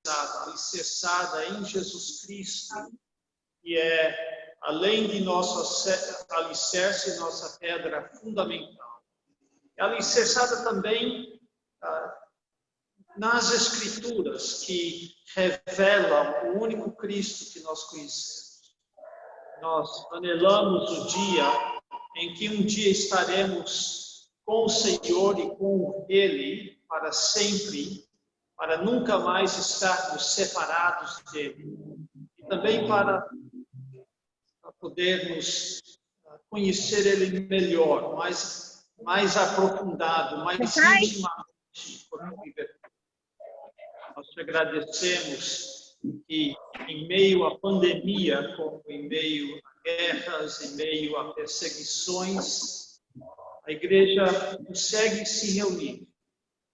alicerçada em Jesus Cristo, que é, além de nosso alicerce, nossa pedra fundamental. É alicerçada também nas Escrituras, que revelam o único Cristo que nós conhecemos. Nós anelamos o dia em que um dia estaremos com o Senhor e com Ele para sempre, para nunca mais estarmos separados dEle. E também para podermos conhecer Ele melhor, mais aprofundado, mais intimamente, por viver. Nós te agradecemos que, em meio à pandemia, como em meio a guerras, em meio a perseguições, a igreja consegue se reunir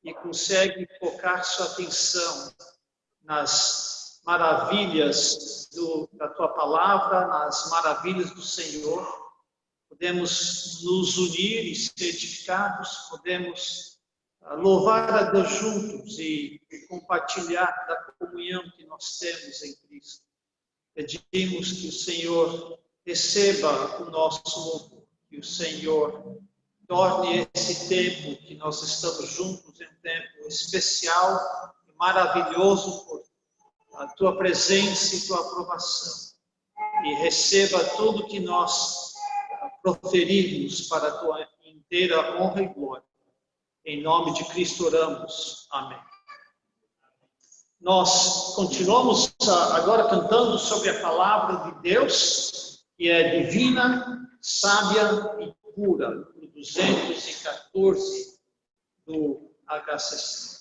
e consegue focar sua atenção nas maravilhas da tua palavra, nas maravilhas do Senhor. Podemos nos unir e ser edificados, podemos louvar a Deus juntos e compartilhar da comunhão que nós temos em Cristo. Pedimos que o Senhor receba o nosso louvor, que o Senhor torne esse tempo que nós estamos juntos em um tempo especial e maravilhoso por a tua presença e tua aprovação. E receba tudo que nós proferirmos para a tua inteira honra e glória. Em nome de Cristo oramos. Amém. Nós continuamos agora cantando sobre a palavra de Deus, que é divina, sábia e pura, no 214 do HCC.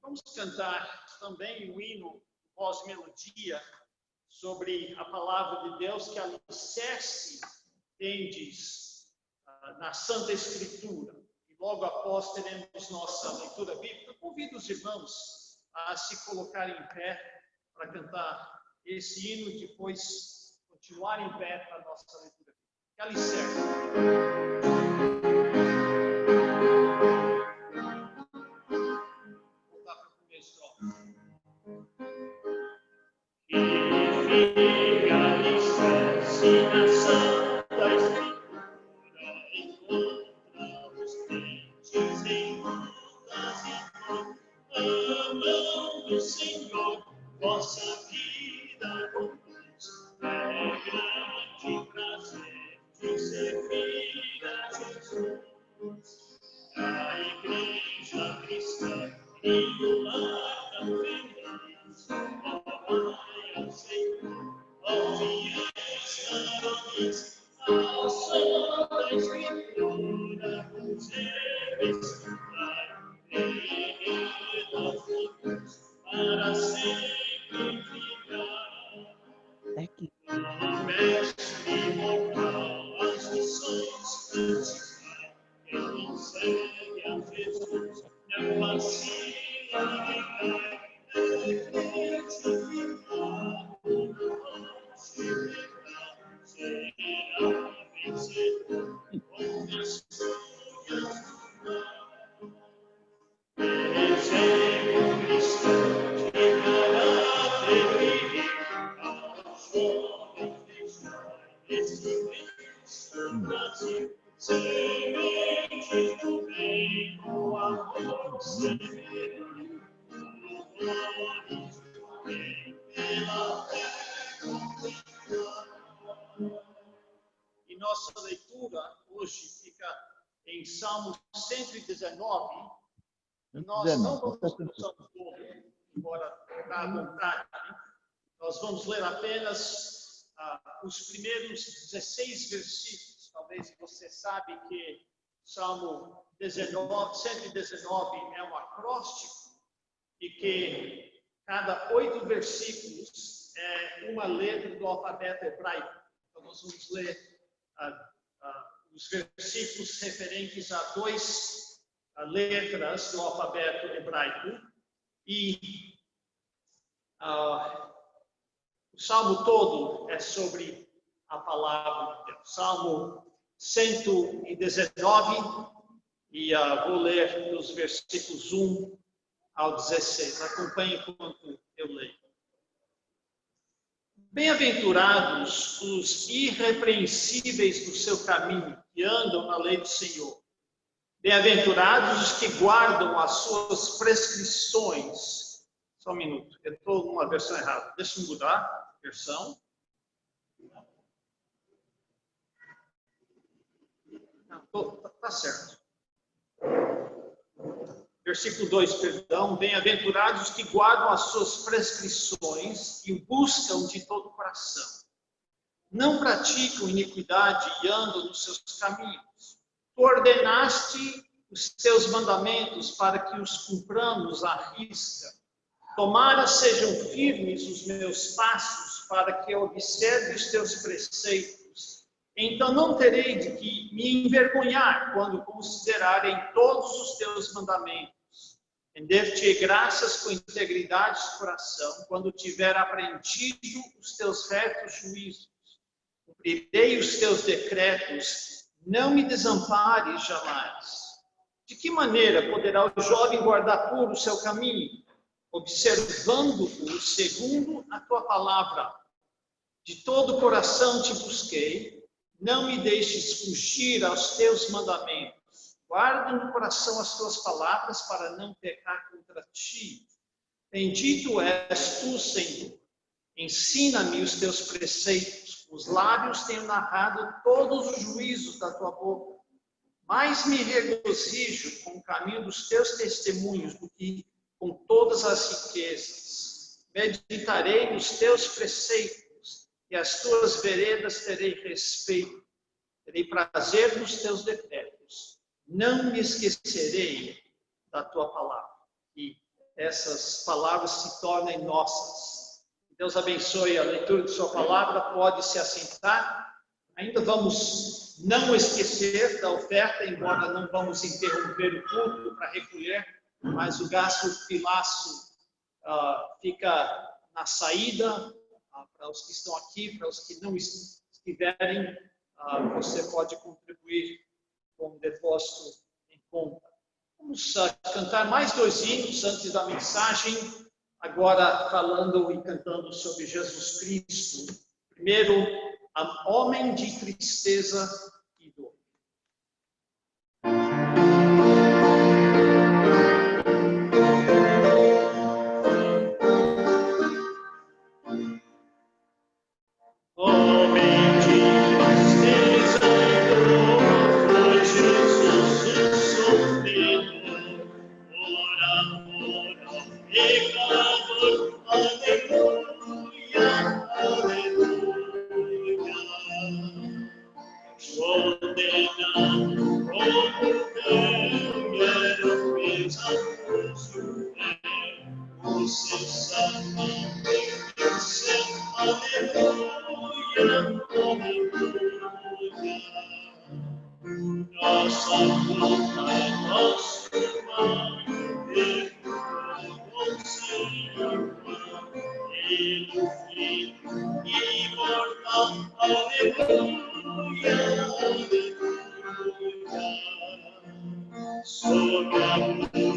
Vamos cantar também o hino voz-melodia sobre a palavra de Deus, que alicerce tendes na Santa Escritura. E logo após teremos nossa leitura bíblica. Convido os irmãos a se colocarem em pé para cantar esse hino e depois continuar em pé para a nossa leitura bíblica. Que alicerce. Amando o Senhor, vossa vida conduz. É grande prazer de servir a Jesus. A igreja cristã e o lar da feliz. Louvai ao Senhor, ó fiéis varones, ao som da Escritura, com serviço. Jesus, não vacila nem cai, não será vencedor com as suas mãos. Venceu Cristo, chegará terrível aos jovens deste Brasil. Sementes do bem, o amor severo, o bem pela fé. E nossa leitura hoje fica em Salmo 119. Nós não vamos ler o Salmo todo, embora está à vontade. Nós vamos ler apenas os primeiros 16 versículos. Talvez você sabe que Salmo 119 é um acróstico e que cada 8 versículos é uma letra do alfabeto hebraico. Então, nós vamos ler os versículos referentes a 2 letras do alfabeto hebraico. E o Salmo todo é sobre a palavra de Deus. Salmo 119, e vou ler dos versículos 1 ao 16. Acompanhe enquanto eu leio. Bem-aventurados os irrepreensíveis do seu caminho, que andam na lei do Senhor. Bem-aventurados os que guardam as suas prescrições. Só um minuto, eu estou numa versão errada. Deixa eu mudar a versão. Está certo. Versículo 2, perdão. Bem-aventurados os que guardam as suas prescrições e o buscam de todo o coração. Não praticam iniquidade e andam nos seus caminhos. Tu ordenaste os teus mandamentos para que os cumpramos à risca. Tomara sejam firmes os meus passos para que eu observe os teus preceitos. Então não terei de que me envergonhar quando considerarem todos os teus mandamentos. Render-te graças com integridade de coração, quando tiver aprendido os teus retos juízos. Cumprirei os teus decretos, não me desampares jamais. De que maneira poderá o jovem guardar puro o seu caminho? Observando-o segundo a tua palavra. De todo o coração te busquei, não me deixes fugir aos teus mandamentos. Guarda no coração as tuas palavras para não pecar contra ti. Bendito és tu, Senhor. Ensina-me os teus preceitos. Com os lábios tenho narrado todos os juízos da tua boca. Mais me regozijo com o caminho dos teus testemunhos do que com todas as riquezas. Meditarei nos teus preceitos e as tuas veredas terei respeito. Terei prazer nos teus decretos. Não me esquecerei da tua palavra. E essas palavras se tornem nossas. Deus abençoe a leitura de sua palavra. Pode se assentar. Ainda vamos não esquecer da oferta, embora não vamos interromper o culto para recolher, mas o gasto filaço fica na saída. Para os que estão aqui, para os que não estiverem, você pode contribuir com um depósito em conta. Vamos cantar mais 2 hinos antes da mensagem, agora falando e cantando sobre Jesus Cristo. Primeiro, homem de tristeza e dor. Homem de tristeza e dor, foi Jesus o sofrido, ora, pecador, aleluia, aleluia. Condenado como quero, pesaroso é o seu sangue, aleluia, aleluia. Nossa culpa, nosso sobre a luz e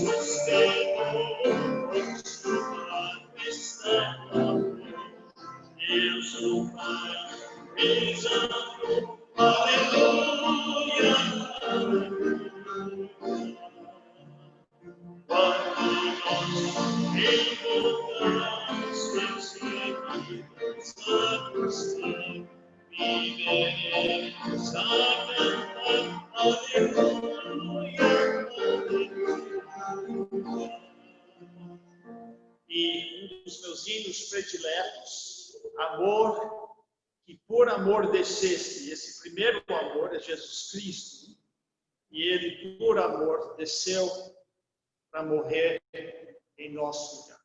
sustentou, sua está Deus o Pai, beijando, aleluia, aleluia. Quando nós invocamos seus queridos anos, viveremos a cantar, aleluia, aleluia. E um dos meus hinos prediletos, amor, que por amor desceste, esse primeiro amor é Jesus Cristo, e ele por amor desceu para morrer em nosso lugar.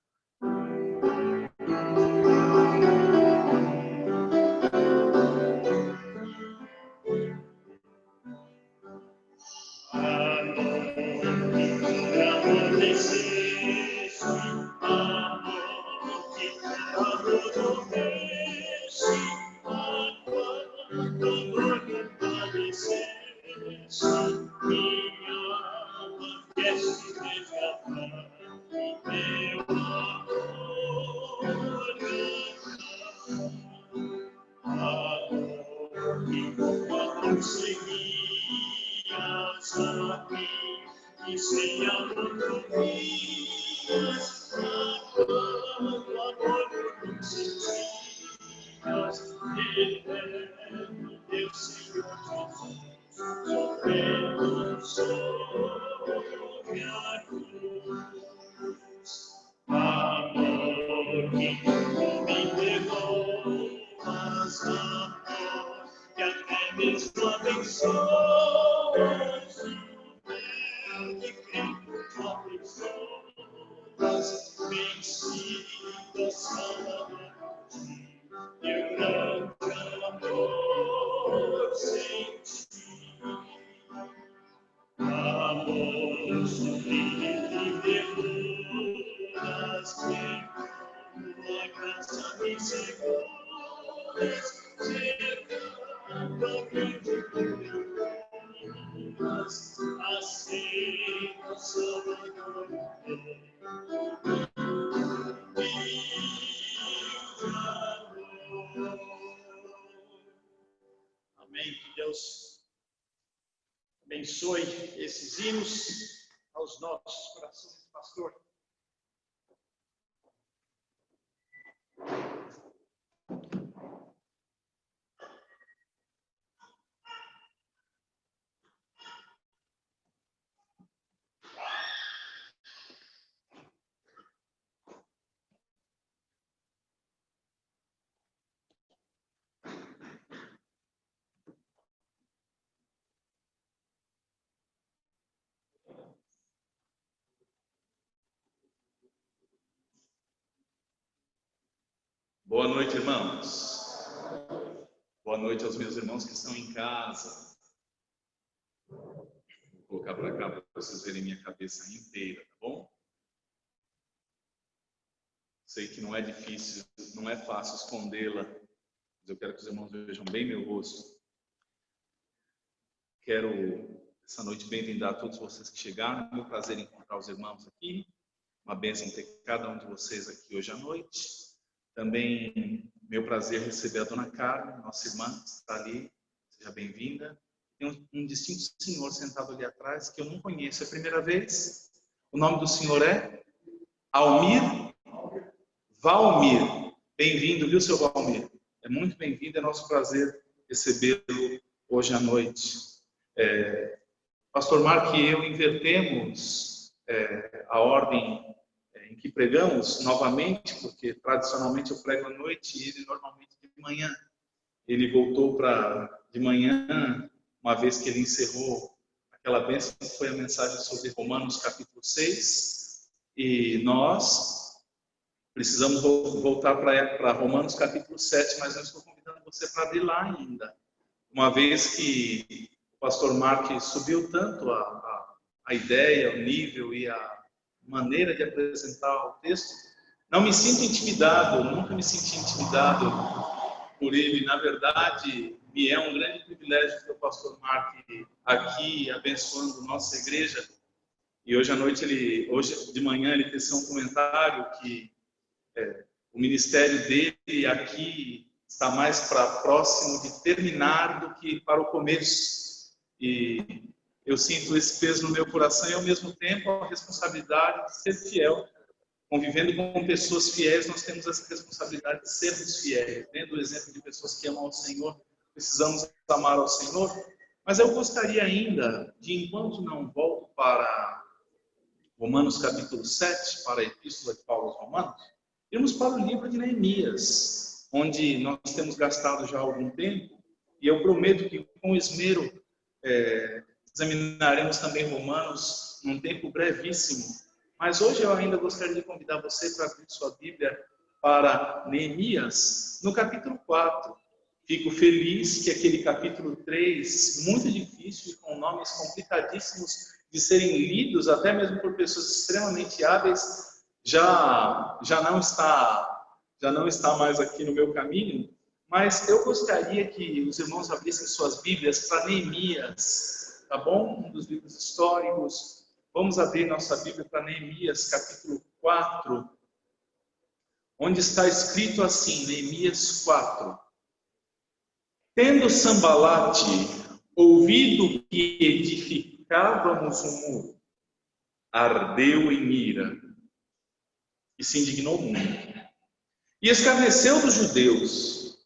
E sem amor comias, quando amor não sentias, eterno Deus Senhor Jesus, sofrendo sobre a cruz. Amor que tu me perdoas, amor que até mesmo abençoas. De Cristo abençoas, vencidas salvadamente, e o grande amor sem ti. Amor sublime que perdoas, que tua graça me seguras, cercando a grande aceita Salvador. Amém. Que Deus abençoe esses hinos aos nossos corações, pastor. Boa noite, irmãos. Boa noite aos meus irmãos que estão em casa. Vou colocar para cá para vocês verem minha cabeça inteira, tá bom? Sei que não é difícil, não é fácil escondê-la, mas eu quero que os irmãos vejam bem meu rosto. Quero essa noite bem-vindar a todos vocês que chegaram. É um prazer encontrar os irmãos aqui. Uma bênção ter cada um de vocês aqui hoje à noite. Também meu prazer receber a dona Carmen, nossa irmã, que está ali. Seja bem-vinda. Tem um distinto senhor sentado ali atrás, que eu não conheço, é a primeira vez. O nome do senhor é Almir Valmir. Bem-vindo, viu, seu Valmir? É muito bem-vindo, é nosso prazer recebê-lo hoje à noite. Pastor Marco e eu invertemos a ordem em que pregamos novamente, porque tradicionalmente eu prego à noite e ele normalmente de manhã. Ele voltou para de manhã, uma vez que ele encerrou aquela bênção que foi a mensagem sobre Romanos capítulo 6, e nós precisamos voltar para Romanos capítulo 7, mas eu estou convidando você para abrir lá ainda, uma vez que o pastor Mark subiu tanto a ideia, o nível e a maneira de apresentar o texto. Não me sinto intimidado, nunca me senti intimidado por ele. Na verdade, me é um grande privilégio ter o pastor Mark aqui abençoando nossa igreja. E hoje à noite, hoje de manhã, ele fez um comentário que o ministério dele aqui está mais próximo de terminar do que para o começo. E eu sinto esse peso no meu coração e, ao mesmo tempo, a responsabilidade de ser fiel. Convivendo com pessoas fiéis, nós temos essa responsabilidade de sermos fiéis. Vendo o exemplo de pessoas que amam ao Senhor, precisamos amar ao Senhor. Mas eu gostaria ainda de, enquanto não volto para Romanos capítulo 7, para a Epístola de Paulo aos Romanos, irmos para o livro de Neemias, onde nós temos gastado já algum tempo, e eu prometo que com esmero examinaremos também Romanos num tempo brevíssimo. Mas hoje eu ainda gostaria de convidar você para abrir sua Bíblia para Neemias, no capítulo 4. Fico feliz que aquele capítulo 3, muito difícil e com nomes complicadíssimos de serem lidos, até mesmo por pessoas extremamente hábeis, já não está mais aqui no meu caminho. Mas eu gostaria que os irmãos abrissem suas Bíblias para Neemias, tá bom? Um dos livros históricos. Vamos abrir nossa Bíblia para Neemias, capítulo 4, onde está escrito assim, Neemias 4. Tendo Sambalate ouvido que edificávamos um muro, ardeu em ira e se indignou muito, e escarneceu dos judeus.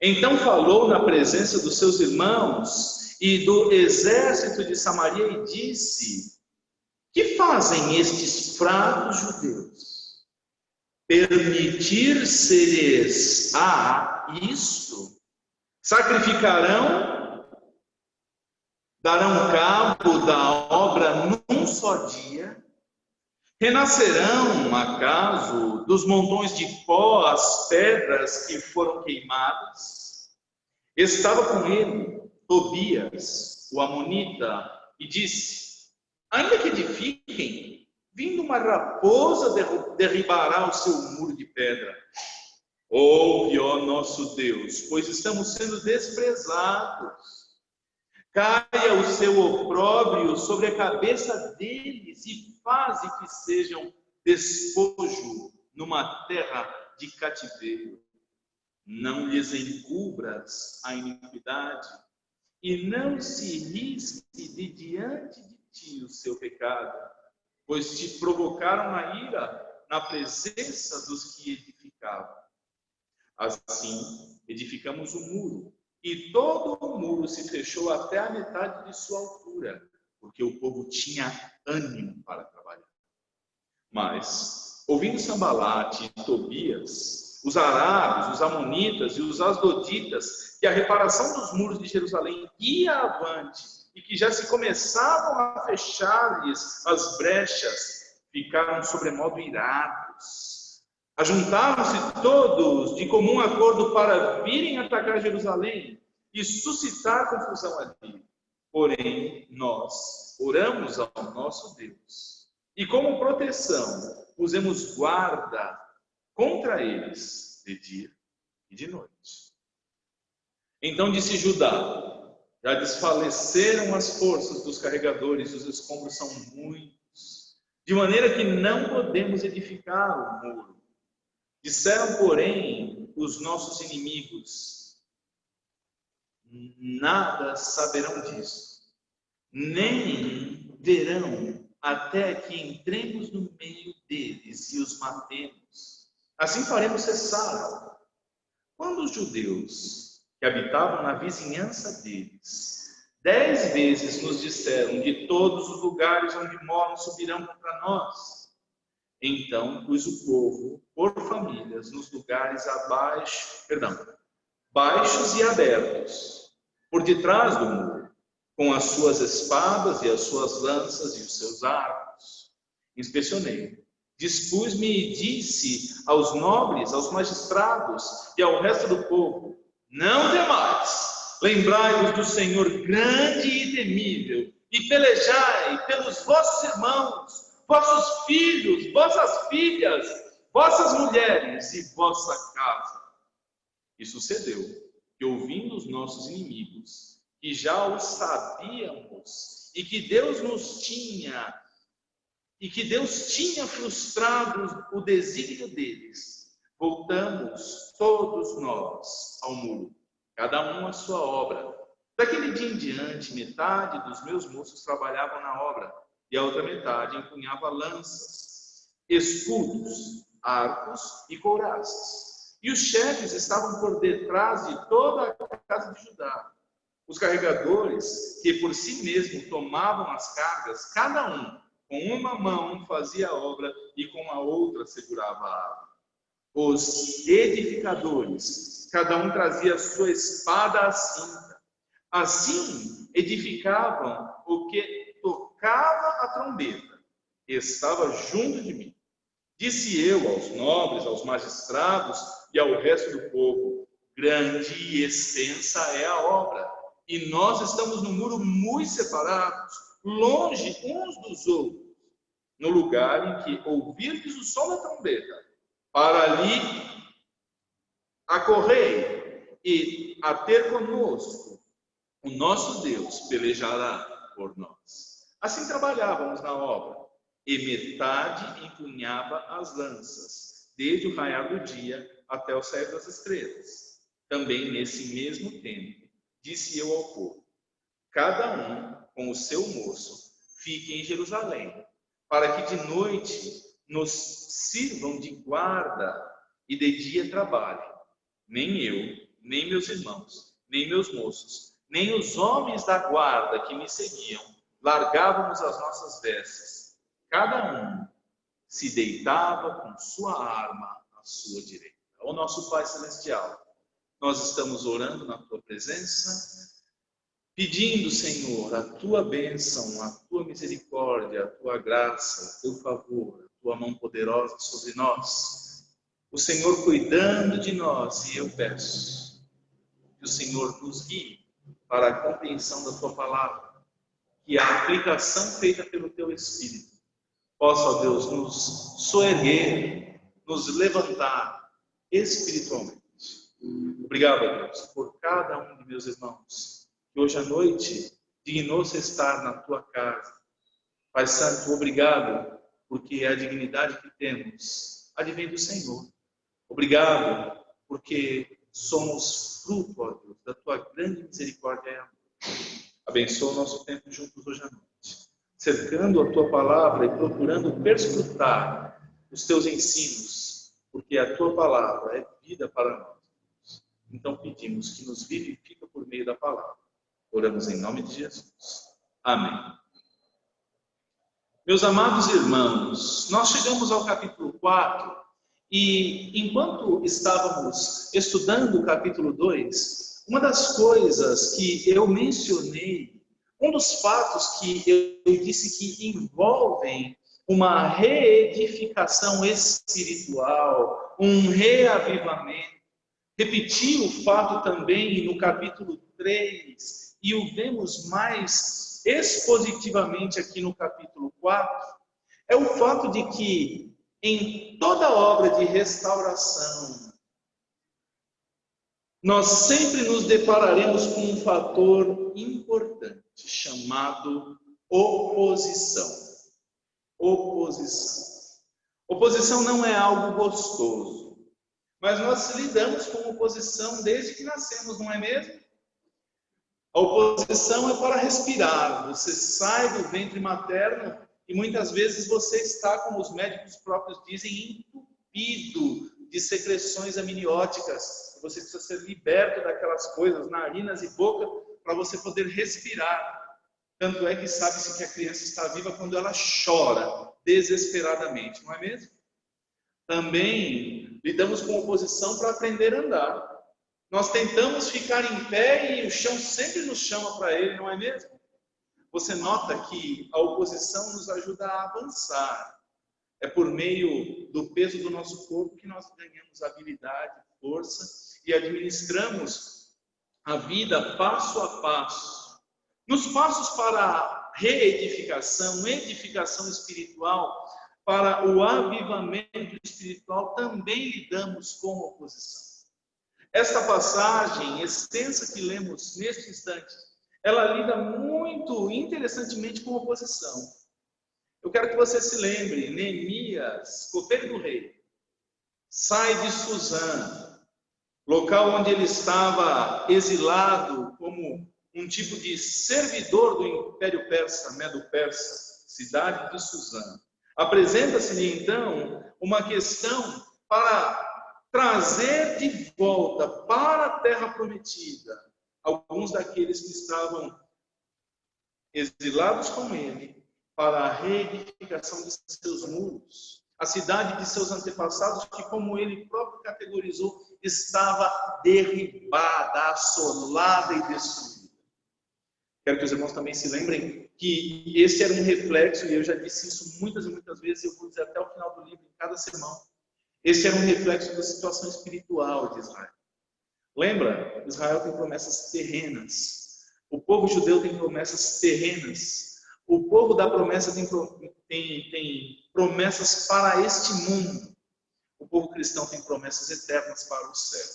Então falou na presença dos seus irmãos e do exército de Samaria e disse: que fazem estes fracos judeus? Permitir-se-lhes a isto? Sacrificarão, darão cabo da obra num só dia? Renascerão, acaso, dos montões de pó as pedras que foram queimadas? Estava com ele Tobias, o amonita, e disse: ainda que edifiquem, vindo uma raposa derribará o seu muro de pedra. Ouve, ó nosso Deus, pois estamos sendo desprezados. Caia o seu opróbrio sobre a cabeça deles e faze que sejam despojo numa terra de cativeiro. Não lhes encubras a iniquidade e não se risque de diante de ti o seu pecado, pois te provocaram a ira na presença dos que edificavam. Assim, edificamos o muro, e todo o muro se fechou até a metade de sua altura, porque o povo tinha ânimo para trabalhar. Mas, ouvindo Sambalate e Tobias, os arábios, os amonitas e os asdoditas, que a reparação dos muros de Jerusalém ia avante, e que já se começavam a fechar-lhes as brechas, ficaram sobremodo irados. Ajuntaram-se todos de comum acordo para virem atacar Jerusalém e suscitar confusão ali. Porém, nós oramos ao nosso Deus e, como proteção, pusemos guarda contra eles de dia e de noite. Então disse Judá: já desfaleceram as forças dos carregadores, os escombros são muitos, de maneira que não podemos edificar o muro. Disseram, porém, os nossos inimigos: nada saberão disso, nem verão até que entremos no meio deles e os matemos. Assim faremos cessar. Quando os judeus que habitavam na vizinhança deles 10 vezes nos disseram: de todos os lugares onde moram subirão contra nós, então pus o povo por famílias nos lugares baixos e abertos, por detrás do muro, com as suas espadas e as suas lanças e os seus arcos. Inspecionei, dispus-me e disse aos nobres, aos magistrados e ao resto do povo: não temais, lembrai-vos do Senhor grande e temível, e pelejai pelos vossos irmãos, vossos filhos, vossas filhas, vossas mulheres e vossa casa. E sucedeu que, ouvindo os nossos inimigos, que já o sabíamos, e que Deus tinha frustrado o desígnio deles, voltamos todos nós ao muro, cada um à sua obra. Daquele dia em diante, metade dos meus moços trabalhavam na obra, e a outra metade empunhava lanças, escudos, arcos e couraças. E os chefes estavam por detrás de toda a casa de Judá. Os carregadores, que por si mesmos tomavam as cargas, cada um com uma mão fazia a obra e com a outra segurava a arma. Os edificadores, cada um trazia sua espada à cinta. Assim edificavam o que tocava a trombeta, estava junto de mim. Disse eu aos nobres, aos magistrados e ao resto do povo: grande e extensa é a obra, e nós estamos no muro muito separados, longe uns dos outros, no lugar em que ouvirdes o som da trombeta, para ali acorrei e a ter conosco o nosso Deus pelejará por nós. Assim trabalhávamos na obra, e metade empunhava as lanças, desde o raiar do dia até o sair das estrelas. Também nesse mesmo tempo, disse eu ao povo: cada um com o seu moço fique em Jerusalém, para que de noite nos sirvam de guarda e de dia trabalhem. Nem eu, nem meus irmãos, nem meus moços, nem os homens da guarda que me seguiam, largávamos as nossas vestes. Cada um se deitava com sua arma à sua direita. Ó nosso Pai Celestial, nós estamos orando na Tua presença, pedindo, Senhor, a Tua bênção, a Tua misericórdia, a Tua graça, o Teu favor, a Tua mão poderosa sobre nós. O Senhor cuidando de nós, e eu peço que o Senhor nos guie para a compreensão da Tua palavra, que a aplicação feita pelo Teu Espírito possa, ó Deus, nos soerguer, nos levantar espiritualmente. Obrigado, ó Deus, por cada um de meus irmãos, que hoje à noite dignou-se estar na Tua casa. Pai Santo, obrigado, porque a dignidade que temos advém do Senhor. Obrigado, porque somos fruto, ó Deus, da Tua grande misericórdia e amor. Abençoa o nosso tempo juntos hoje à noite, cercando a Tua palavra e procurando perscrutar os Teus ensinos, porque a Tua palavra é vida para nós. Então pedimos que nos vivifica por meio da palavra. Oramos em nome de Jesus. Amém. Meus amados irmãos, nós chegamos ao capítulo 4 e enquanto estávamos estudando o capítulo 2, uma das coisas que eu mencionei, um dos fatos que eu disse que envolvem uma reedificação espiritual, um reavivamento. Repeti o fato também no capítulo 3 e o vemos mais expositivamente aqui no capítulo 4. É o fato de que em toda obra de restauração, nós sempre nos depararemos com um fator importante chamado oposição. Oposição. Oposição não é algo gostoso, mas nós lidamos com oposição desde que nascemos, não é mesmo? A oposição é para respirar. Você sai do ventre materno e muitas vezes você está, como os médicos próprios dizem, entupido de secreções amnióticas. Você precisa ser liberto daquelas coisas, narinas e boca, para você poder respirar. Tanto é que sabe-se que a criança está viva quando ela chora desesperadamente, não é mesmo? Também lidamos com oposição para aprender a andar. Nós tentamos ficar em pé e o chão sempre nos chama para ele, não é mesmo? Você nota que a oposição nos ajuda a avançar. É por meio do peso do nosso corpo que nós ganhamos habilidade, força e administramos a vida passo a passo. Nos passos para a reedificação, edificação espiritual, para o avivamento espiritual, também lidamos com oposição. esta passagem extensa que lemos neste instante, ela lida muito interessantemente com oposição. Eu quero que você se lembre, Neemias, copeiro do rei, sai de Suzã, local onde ele estava exilado como um tipo de servidor do Império Persa, Medo-Persa, cidade de Suzã. Apresenta-se-lhe então uma questão para trazer de volta para a terra prometida alguns daqueles que estavam exilados com ele para a reedificação de seus muros. A cidade de seus antepassados, que como ele próprio categorizou, estava derribada, assolada e destruída. Quero que os irmãos também se lembrem que esse era um reflexo, e eu já disse isso muitas e muitas vezes, e eu vou dizer até o final do livro, em cada sermão. Esse era um reflexo da situação espiritual de Israel. Lembra? Israel tem promessas terrenas. O povo judeu tem promessas terrenas. O povo da promessa tem promessas para este mundo. O povo cristão tem promessas eternas para o céu.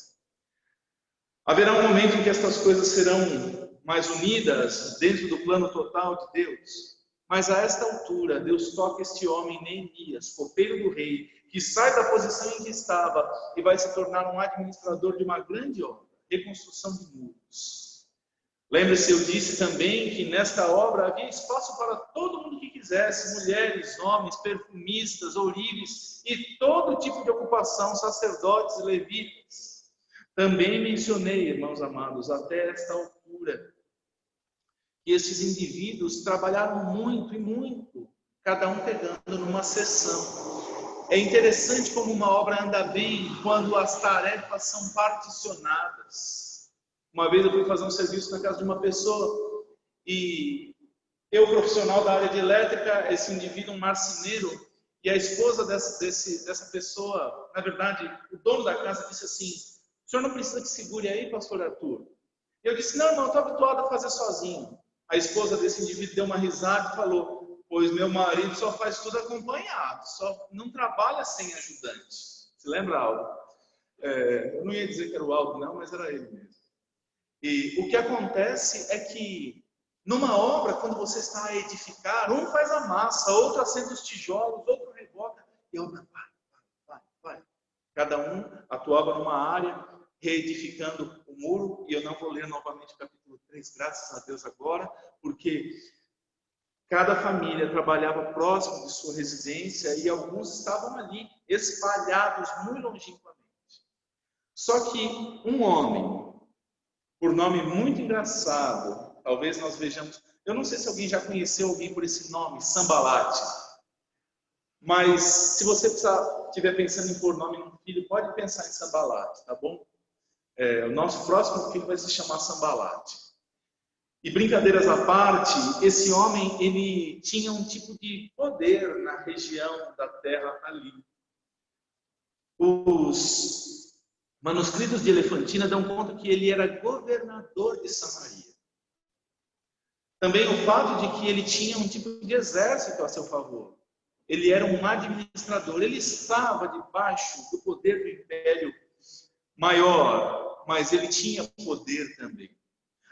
Haverá um momento em que estas coisas serão mais unidas dentro do plano total de Deus. Mas a esta altura, Deus toca este homem, Neemias, copeiro do rei, que sai da posição em que estava e vai se tornar um administrador de uma grande obra, reconstrução de muros. Lembre-se, eu disse também que nesta obra havia espaço para todo mundo que quisesse, mulheres, homens, perfumistas, ourives e todo tipo de ocupação, sacerdotes e levitas. Também mencionei, irmãos amados, até esta altura, que esses indivíduos trabalharam muito e muito, cada um pegando numa seção. É interessante como uma obra anda bem quando as tarefas são particionadas. Uma vez eu fui fazer um serviço na casa de uma pessoa e eu, profissional da área de elétrica, esse indivíduo, um marceneiro, e a esposa dessa pessoa, na verdade, o dono da casa disse assim: o senhor não precisa que segure aí, pastor Arthur? Eu disse: não, irmão, estou habituado a fazer sozinho. A esposa desse indivíduo deu uma risada e falou: pois meu marido só faz tudo acompanhado, só não trabalha sem ajudante. Se lembra, Aldo? Eu não ia dizer que era o Aldo, não, mas era ele mesmo. E o que acontece é que numa obra, quando você está a edificar, um faz a massa, outro assenta os tijolos, outro reboca, e a obra vai. Cada um atuava numa área, reedificando o muro, e eu não vou ler novamente o capítulo 3, graças a Deus agora, porque cada família trabalhava próximo de sua residência e alguns estavam ali, espalhados muito longínquamente. Só que um homem, por nome muito engraçado, talvez nós vejamos, eu não sei se alguém já conheceu alguém por esse nome, Sambalate, mas se você estiver pensando em pôr nome num filho, pode pensar em Sambalate, tá bom? O nosso próximo filho vai se chamar Sambalate. E brincadeiras à parte, esse homem, ele tinha um tipo de poder na região da terra ali. Os manuscritos de Elefantina dão conta que ele era governador de Samaria. Também o fato de que ele tinha um tipo de exército a seu favor. Ele era um administrador, ele estava debaixo do poder do império maior, mas ele tinha poder também.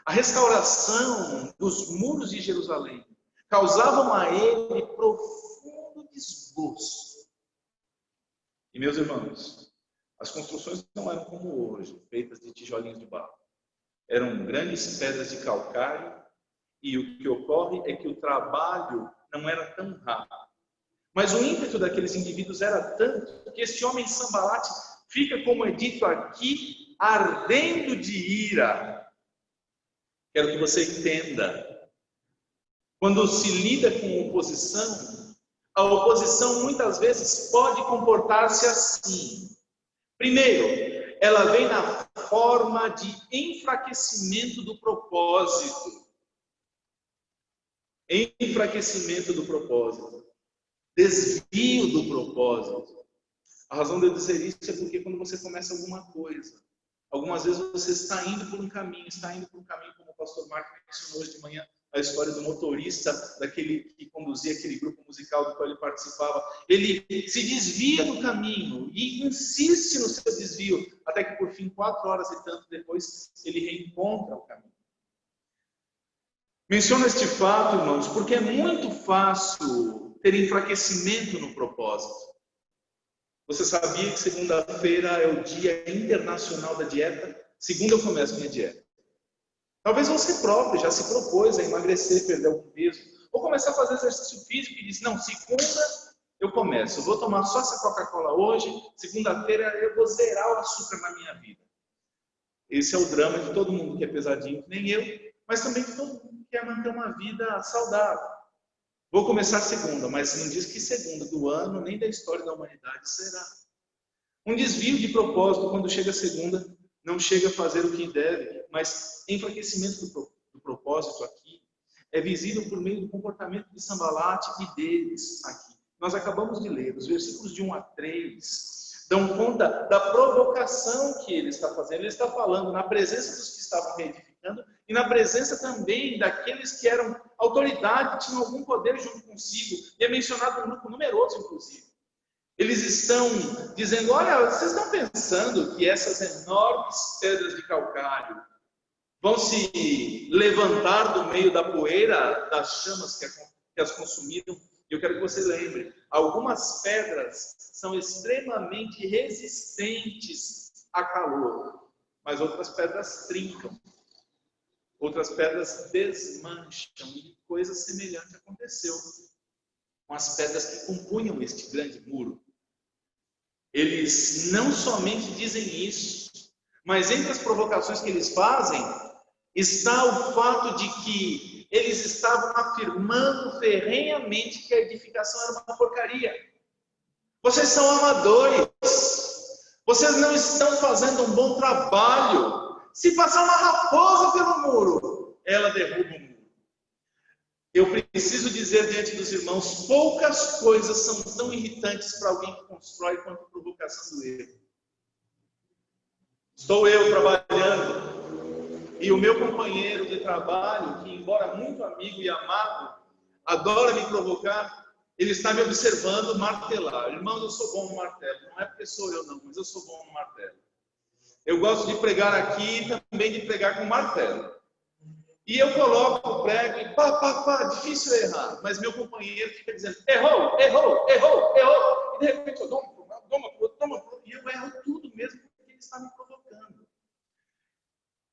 A restauração dos muros de Jerusalém causavam a ele profundo desgosto. E meus irmãos, as construções não eram como hoje, feitas de tijolinhos de barro. Eram grandes pedras de calcário, e o que ocorre é que o trabalho não era tão rápido. Mas o ímpeto daqueles indivíduos era tanto que este homem Sambalate fica, como é dito aqui, ardendo de ira. Quero que você entenda. Quando se lida com oposição, a oposição muitas vezes pode comportar-se assim. Primeiro, ela vem na forma de enfraquecimento do propósito. Enfraquecimento do propósito. Desvio do propósito. A razão de eu dizer isso é porque quando você começa alguma coisa, algumas vezes você está indo por um caminho como o pastor Marco mencionou hoje de manhã, a história do motorista, daquele que conduzia aquele grupo musical do qual ele participava. Ele se desvia do caminho e insiste no seu desvio, até que por fim, 4 horas e tanto depois, ele reencontra o caminho. Menciono este fato, irmãos, porque é muito fácil ter enfraquecimento no propósito. Você sabia que segunda-feira é o Dia Internacional da Dieta? Segunda eu começo minha dieta. Talvez você próprio já se propôs a emagrecer, perder algum peso, ou começar a fazer exercício físico e diz, não, segunda eu começo, eu vou tomar só essa Coca-Cola hoje, segunda-feira eu vou zerar o açúcar na minha vida. Esse é o drama de todo mundo que é pesadinho, que nem eu, mas também de todo mundo que quer manter uma vida saudável. Vou começar segunda, mas não diz que segunda do ano, nem da história da humanidade será. Um desvio de propósito, quando chega a segunda, não chega a fazer o que deve, mas enfraquecimento do propósito aqui é visível por meio do comportamento de Sanbalate e deles aqui. Nós acabamos de ler, os versículos de 1 a 3 dão conta da provocação que ele está fazendo. Ele está falando na presença dos que estavam reedificando e na presença também daqueles que eram autoridade, tinham algum poder junto consigo, e é mencionado um grupo numeroso, inclusive. Eles estão dizendo, olha, vocês estão pensando que essas enormes pedras de calcário vão se levantar do meio da poeira das chamas que as consumiram? Eu quero que você lembre, algumas pedras são extremamente resistentes a calor, mas outras pedras trincam, outras pedras desmancham, e coisa semelhante aconteceu com as pedras que compunham este grande muro. Eles não somente dizem isso, mas entre as provocações que eles fazem, está o fato de que eles estavam afirmando ferrenhamente que a edificação era uma porcaria. Vocês são amadores, vocês não estão fazendo um bom trabalho. Se passar uma raposa pelo muro, ela derruba o muro. Eu preciso dizer diante dos irmãos, poucas coisas são tão irritantes para alguém que constrói quanto a provocação do erro. Estou eu trabalhando e o meu companheiro de trabalho, que embora muito amigo e amado, adora me provocar, ele está me observando martelar. Irmãos, eu sou bom no martelo, não é porque sou eu não, mas eu sou bom no martelo. Eu gosto de pregar aqui e também de pregar com martelo. E eu coloco o prego e pá, difícil errar. Mas meu companheiro fica dizendo, errou. E de repente eu dou uma, e eu erro tudo mesmo porque ele está me provocando.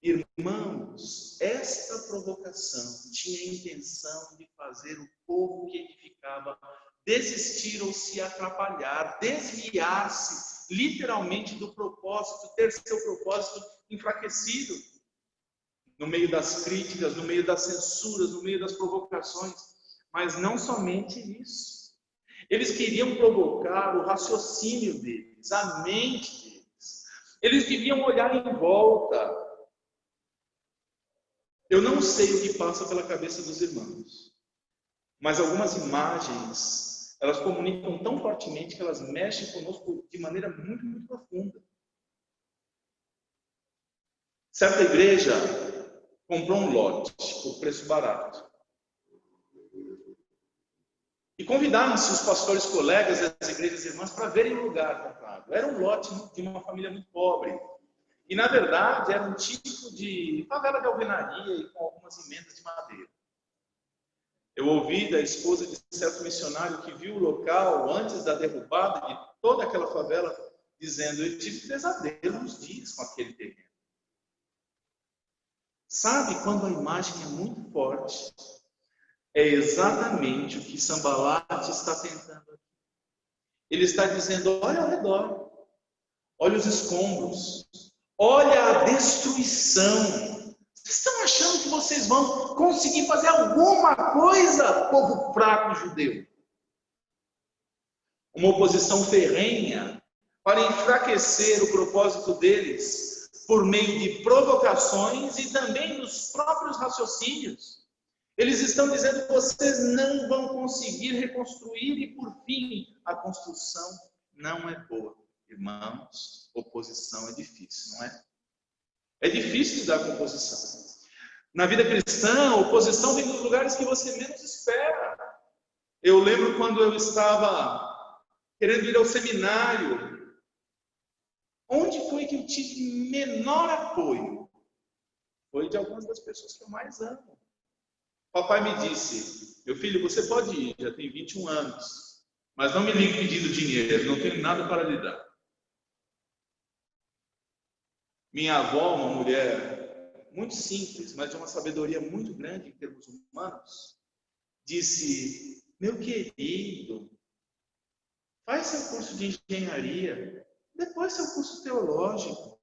Irmãos, esta provocação tinha a intenção de fazer o povo que edificava desistir ou se atrapalhar, desviar-se literalmente do propósito, ter seu propósito enfraquecido. No meio das críticas, no meio das censuras, no meio das provocações. Mas não somente isso. Eles queriam provocar o raciocínio deles, a mente deles. Eles deviam olhar em volta. Eu não sei o que passa pela cabeça dos irmãos, mas algumas imagens, elas comunicam tão fortemente que elas mexem conosco de maneira muito, muito profunda. Certa igreja comprou um lote por preço barato. E convidaram-se os pastores colegas das igrejas irmãs para verem o lugar comprado. Era um lote de uma família muito pobre. E, na verdade, era um tipo de favela de alvenaria e com algumas emendas de madeira. Eu ouvi da esposa de certo missionário que viu o local antes da derrubada de toda aquela favela, dizendo, eu tive pesadelo uns dias com aquele terreno. Sabe quando a imagem é muito forte? É exatamente o que Sanbalate está tentando aqui. Ele está dizendo, olha ao redor, olha os escombros, olha a destruição. Vocês estão achando que vocês vão conseguir fazer alguma coisa, povo fraco judeu? Uma oposição ferrenha para enfraquecer o propósito deles, por meio de provocações e também dos próprios raciocínios. Eles estão dizendo que vocês não vão conseguir reconstruir e, por fim, a construção não é boa. Irmãos, oposição é difícil, não é? É difícil lidar com oposição. Na vida cristã, a oposição vem dos lugares que você menos espera. Eu lembro quando eu estava querendo ir ao seminário. Onde foi que eu tive menor apoio? Foi de algumas das pessoas que eu mais amo. Papai me disse: meu filho, você pode ir, já tem 21 anos, mas não me ligue pedindo dinheiro, não tenho nada para lhe dar. Minha avó, uma mulher muito simples, mas de uma sabedoria muito grande em termos humanos, disse: meu querido, faz seu curso de engenharia, depois seu curso teológico,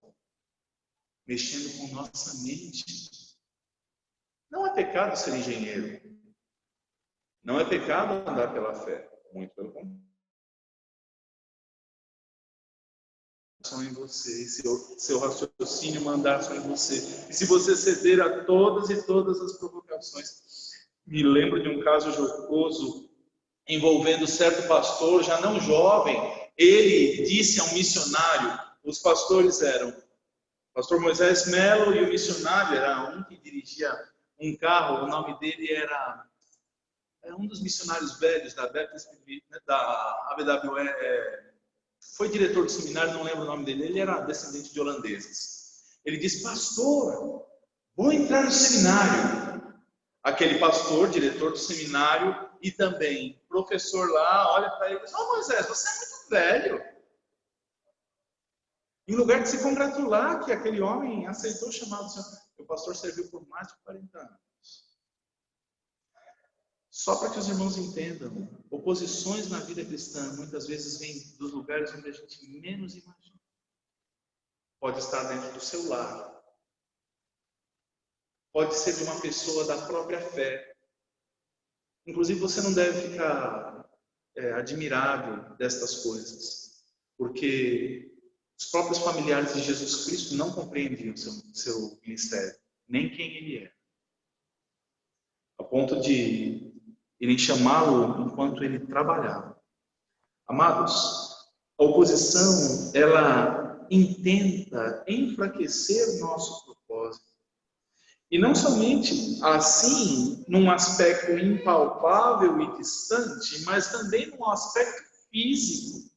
mexendo com nossa mente. Não é pecado ser engenheiro. Não é pecado andar pela fé. Muito pelo contrário. Só em você, seu raciocínio mandar só em você. E se você ceder a todas e todas as provocações. Me lembro de um caso jocoso envolvendo certo pastor, já não jovem. Ele disse a um missionário, os pastores eram o pastor Moisés Melo e o missionário era um que dirigia um carro, o nome dele era um dos missionários velhos da ABWE, foi diretor do seminário, não lembro o nome dele, ele era descendente de holandeses. Ele disse: pastor, vou entrar no seminário. Aquele pastor, diretor do seminário e também professor lá, olha para ele e diz: ô Moisés, você é muito velho. Em lugar de se congratular que aquele homem aceitou o chamado do Senhor, o pastor serviu por mais de 40 anos. Só para que os irmãos entendam, oposições na vida cristã muitas vezes vêm dos lugares onde a gente menos imagina. Pode estar dentro do seu lar. Pode ser de uma pessoa da própria fé. Inclusive, você não deve ficar admirado destas coisas, porque os próprios familiares de Jesus Cristo não compreendiam seu ministério, nem quem ele é, a ponto de irem chamá-lo enquanto ele trabalhava. Amados, a oposição, ela intenta enfraquecer nosso propósito. E não somente assim, num aspecto impalpável e distante, mas também num aspecto físico.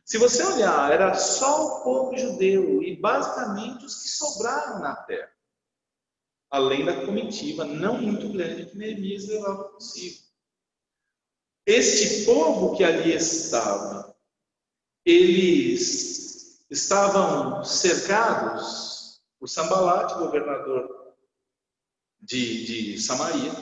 Se você olhar, era só o povo judeu e basicamente os que sobraram na terra. Além da comitiva não muito grande que Neemias levava consigo. Este povo que ali estava, eles estavam cercados por Sambalate, governador de Samaria.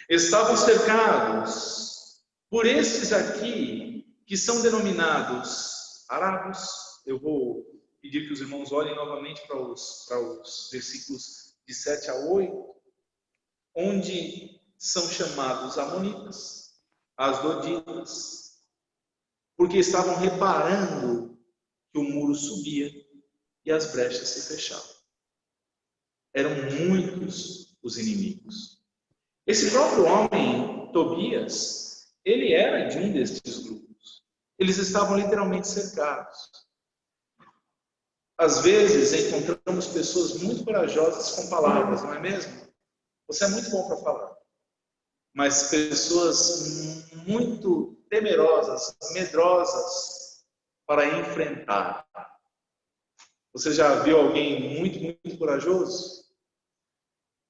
Estavam cercados por estes aqui, que são denominados arábios. Eu vou pedir que os irmãos olhem novamente para os versículos de 7 a 8, onde são chamados amonitas, asdoditas, porque estavam reparando que o muro subia e as brechas se fechavam. Eram muitos os inimigos. Esse próprio homem, Tobias, ele era de um destes grupos. Eles estavam literalmente cercados. Às vezes encontramos pessoas muito corajosas com palavras, não é mesmo? Você é muito bom para falar. Mas pessoas muito temerosas, medrosas para enfrentar. Você já viu alguém muito, muito corajoso?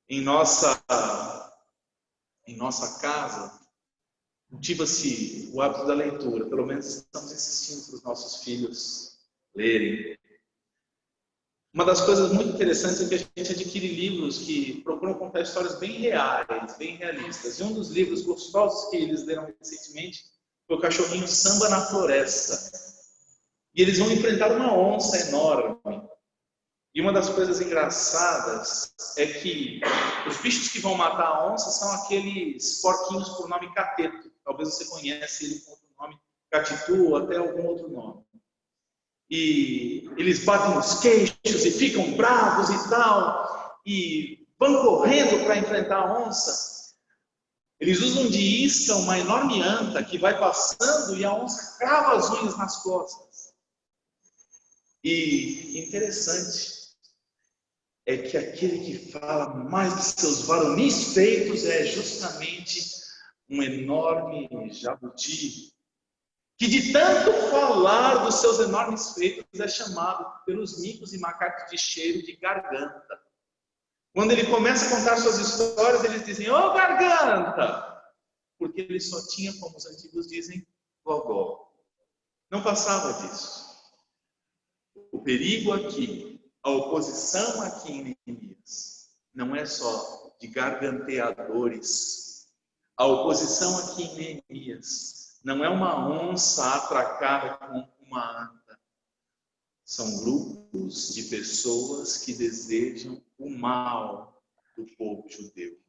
Em nossa casa, cultiva-se o hábito da leitura. Pelo menos estamos insistindo para os nossos filhos lerem. Uma das coisas muito interessantes é que a gente adquire livros que procuram contar histórias bem reais, bem realistas. E um dos livros gostosos que eles leram recentemente foi o Cachorrinho Samba na Floresta. E eles vão enfrentar uma onça enorme. E uma das coisas engraçadas é que os bichos que vão matar a onça são aqueles porquinhos por nome cateto. Talvez você conheça ele com outro nome, catitu ou até algum outro nome. E eles batem os queixos e ficam bravos e tal, e vão correndo para enfrentar a onça. Eles usam de isca uma enorme anta que vai passando e a onça crava as unhas nas costas. E interessante é que aquele que fala mais de seus varonis feitos é justamente um enorme jabuti, que de tanto falar dos seus enormes feitos é chamado pelos micos e macacos de cheiro de garganta. Quando ele começa a contar suas histórias, eles dizem, ô garganta! Porque ele só tinha, como os antigos dizem, gogó. Não passava disso. O perigo aqui, a oposição aqui em Neemias, não é só de garganteadores. A oposição aqui em Neemias não é uma onça atracada com uma anta. São grupos de pessoas que desejam o mal do povo judeu.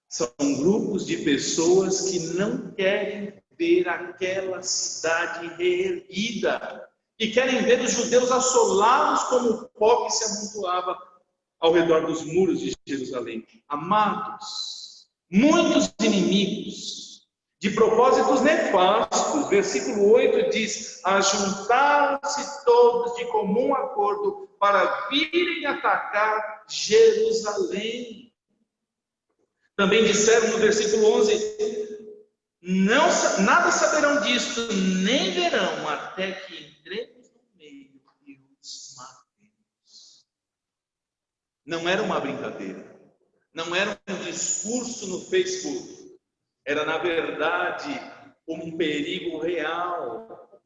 São grupos de pessoas que não querem ver aquela cidade reerguida, e querem ver os judeus assolados como o pó que se amontoava ao redor dos muros de Jerusalém. Amados, muitos inimigos, de propósitos nefastos, versículo 8 diz, ajuntaram-se todos de comum acordo para virem atacar Jerusalém. Também disseram no versículo 11, nada saberão disto, nem verão, até que entremos no meio e os matemos. Não era uma brincadeira, não era um discurso no Facebook, era na verdade um perigo real,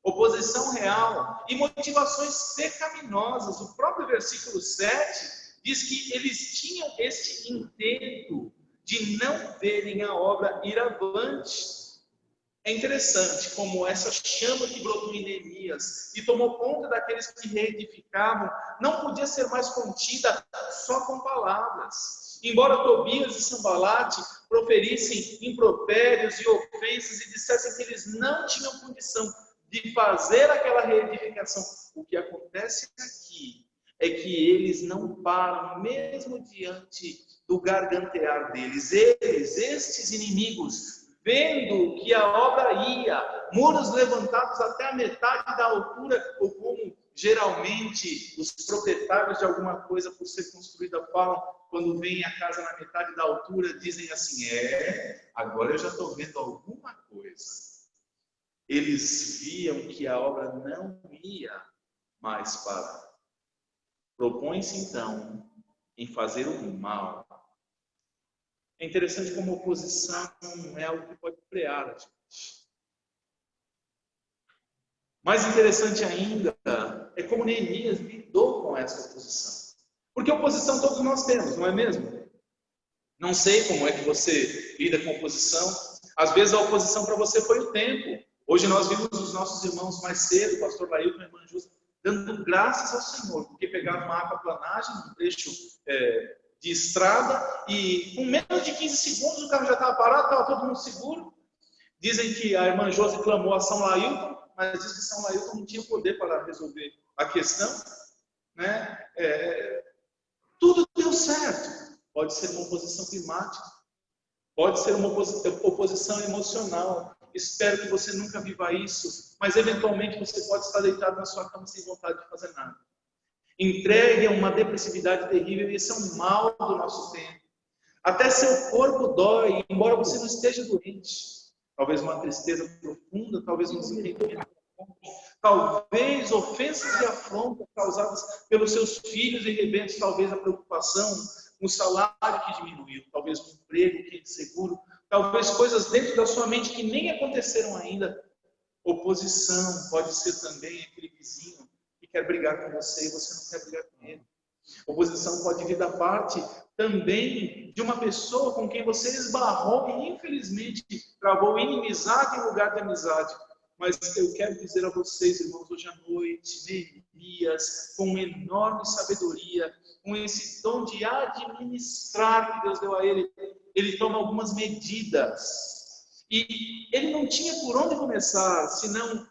oposição real e motivações pecaminosas. O próprio versículo 7 diz que eles tinham este intento de não verem a obra ir avante. É interessante como essa chama que brotou em Neemias e tomou conta daqueles que reedificavam, não podia ser mais contida só com palavras. Embora Tobias e Sanbalate proferissem impropérios e ofensas e dissessem que eles não tinham condição de fazer aquela reedificação, o que acontece aqui é que eles não param, mesmo diante do gargantear deles. Estes inimigos, vendo que a obra ia, muros levantados até a metade da altura, ou como geralmente os proprietários de alguma coisa por ser construída falam, quando veem a casa na metade da altura, dizem assim, agora eu já estou vendo alguma coisa. Eles viam que a obra não ia mais parar. Propõe-se, então, em fazer o mal. É interessante como a oposição é algo que pode frear a gente. Mais interessante ainda é como Neemias lidou com essa oposição. Porque oposição todos nós temos, não é mesmo? Não sei como é que você lida com oposição. Às vezes a oposição para você foi o tempo. Hoje nós vimos os nossos irmãos mais cedo, o pastor Lailton e a irmã Justa, dando graças ao Senhor, porque pegaram uma aquaplanagem, um trecho de estrada, e com menos de 15 segundos o carro já estava parado, estava todo mundo seguro. Dizem que a irmã Josi clamou a São Lailton, mas diz que São Lailton não tinha poder para resolver a questão. Né? Tudo deu certo. Pode ser uma oposição climática, pode ser uma oposição emocional. Espero que você nunca viva isso, mas eventualmente você pode estar deitado na sua cama sem vontade de fazer nada. Entregue a uma depressividade terrível, e esse é um mal do nosso tempo. Até seu corpo dói, embora você não esteja doente. Talvez uma tristeza profunda, talvez um desentendimento profundo, talvez ofensas e afrontas causadas pelos seus filhos e rebentos, talvez a preocupação, um salário que diminuiu, talvez um emprego que é inseguro, talvez coisas dentro da sua mente que nem aconteceram ainda. Oposição pode ser também aquele vizinho que quer brigar com você e você não quer brigar com ele. Oposição pode vir da parte também de uma pessoa com quem você esbarrou e infelizmente travou inimizade em lugar de amizade. Mas eu quero dizer a vocês, irmãos, hoje à noite, Neemias, com enorme sabedoria, com esse dom de administrar que Deus deu a ele, ele toma algumas medidas. E ele não tinha por onde começar, senão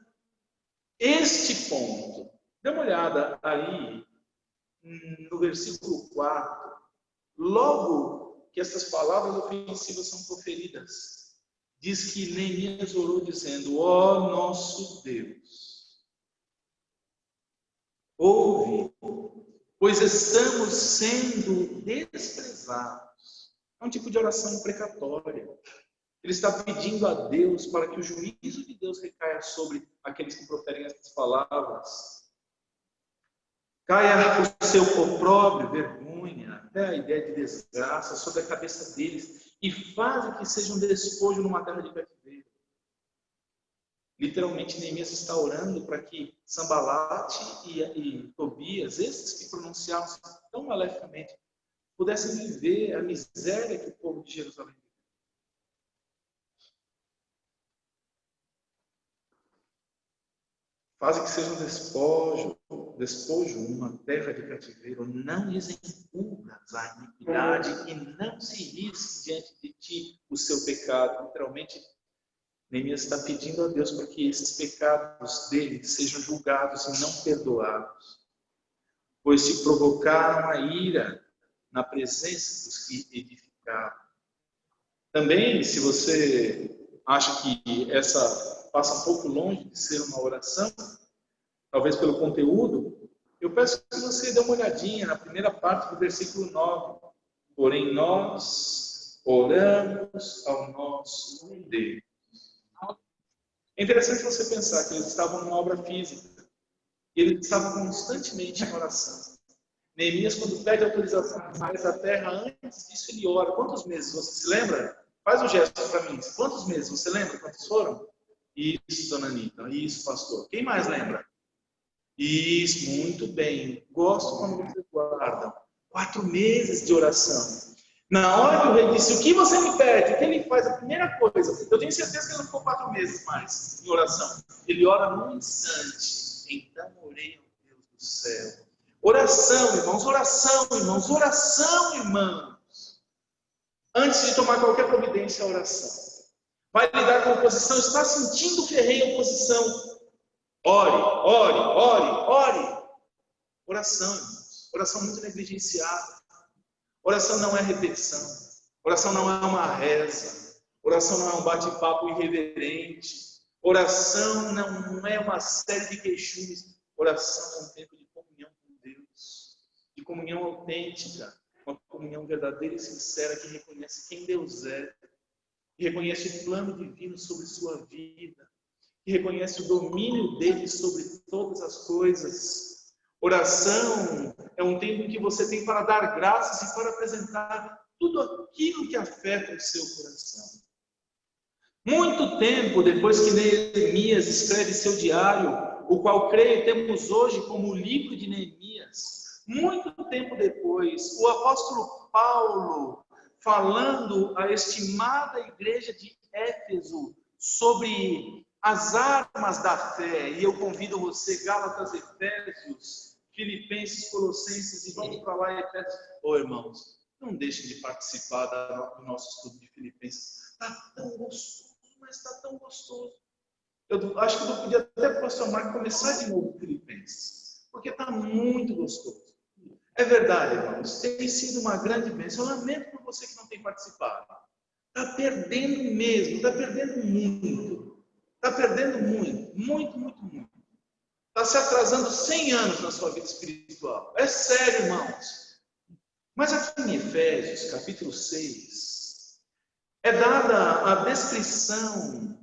este ponto. Dê uma olhada aí no versículo 4. Logo que essas palavras ofensivas são proferidas, diz que Neemias orou dizendo, ó nosso Deus, ouve, pois estamos sendo desprezados. É um tipo de oração imprecatória. Ele está pedindo a Deus para que o juízo de Deus recaia sobre aqueles que proferem essas palavras. Caia o seu opróbrio, vergonha, até a ideia de desgraça sobre a cabeça deles e faça que seja um despojo numa terra de cativeiro. Literalmente, Neemias está orando para que Sambalate e Tobias, esses que pronunciaram tão maleficamente, pudessem viver a miséria que o povo de Jerusalém viveu. Faz que seja um despojo numa terra de cativeiro. Não lhes encubras a iniquidade e não se risque diante de ti o seu pecado. Literalmente, Neemias está pedindo a Deus para que esses pecados dele sejam julgados e não perdoados, pois se provocaram a ira na presença dos que edificaram. Também, se você acha que essa passa um pouco longe de ser uma oração, talvez pelo conteúdo, eu peço que você dê uma olhadinha na primeira parte do versículo 9. Porém, nós oramos ao nosso Deus. É interessante você pensar que eles estavam numa obra física. E eles estavam constantemente em oração. Neemias, quando pede autorização para sair da terra, antes disso ele ora. Quantos meses? Você se lembra? Faz um gesto para mim. Quantos meses? Você lembra quantos foram? Isso, dona Anitta. Isso, pastor. Quem mais lembra? Isso, muito bem. Gosto quando vocês guardam. 4 meses de oração. Na hora que o rei disse, o que você me pede? O que ele faz? A primeira coisa, eu tenho certeza que ele não ficou 4 meses mais em oração. Ele ora num instante. Então orei ao Deus do céu. Oração, irmãos, oração, irmãos, oração, irmãos. Antes de tomar qualquer providência, a oração. Vai lidar com a oposição, está sentindo ferrenha a oposição. Ore, ore, ore, ore. Oração, irmãos. Oração muito negligenciada. Oração não é repetição. Oração não é uma reza. Oração não é um bate-papo irreverente. Oração não é uma série de queixumes. Oração é um tempo de comunhão com Deus. De comunhão autêntica. Uma comunhão verdadeira e sincera que reconhece quem Deus é. Que reconhece o plano divino sobre sua vida. Que reconhece o domínio dele sobre todas as coisas. Oração é um tempo em que você tem para dar graças e para apresentar tudo aquilo que afeta o seu coração. Muito tempo depois que Neemias escreve seu diário, o qual creio temos hoje como o livro de Neemias, muito tempo depois, o apóstolo Paulo, falando à estimada igreja de Éfeso sobre as armas da fé, e eu convido você, Gálatas, Efésios, Filipenses, Colossenses, e vamos para lá, Efésios. Irmãos, não deixem de participar do nosso estudo de Filipenses. Está tão gostoso, mas está tão gostoso. Eu acho que eu podia até para o pastor Marco começar de novo Filipenses, porque está muito gostoso. É verdade, irmãos, tem sido uma grande bênção. Eu lamento por você que não tem participado. Está perdendo mesmo, está perdendo muito. Está perdendo muito, muito, muito, muito. Está se atrasando 100 anos na sua vida espiritual. É sério, irmãos. Mas aqui em Efésios, capítulo 6, é dada a descrição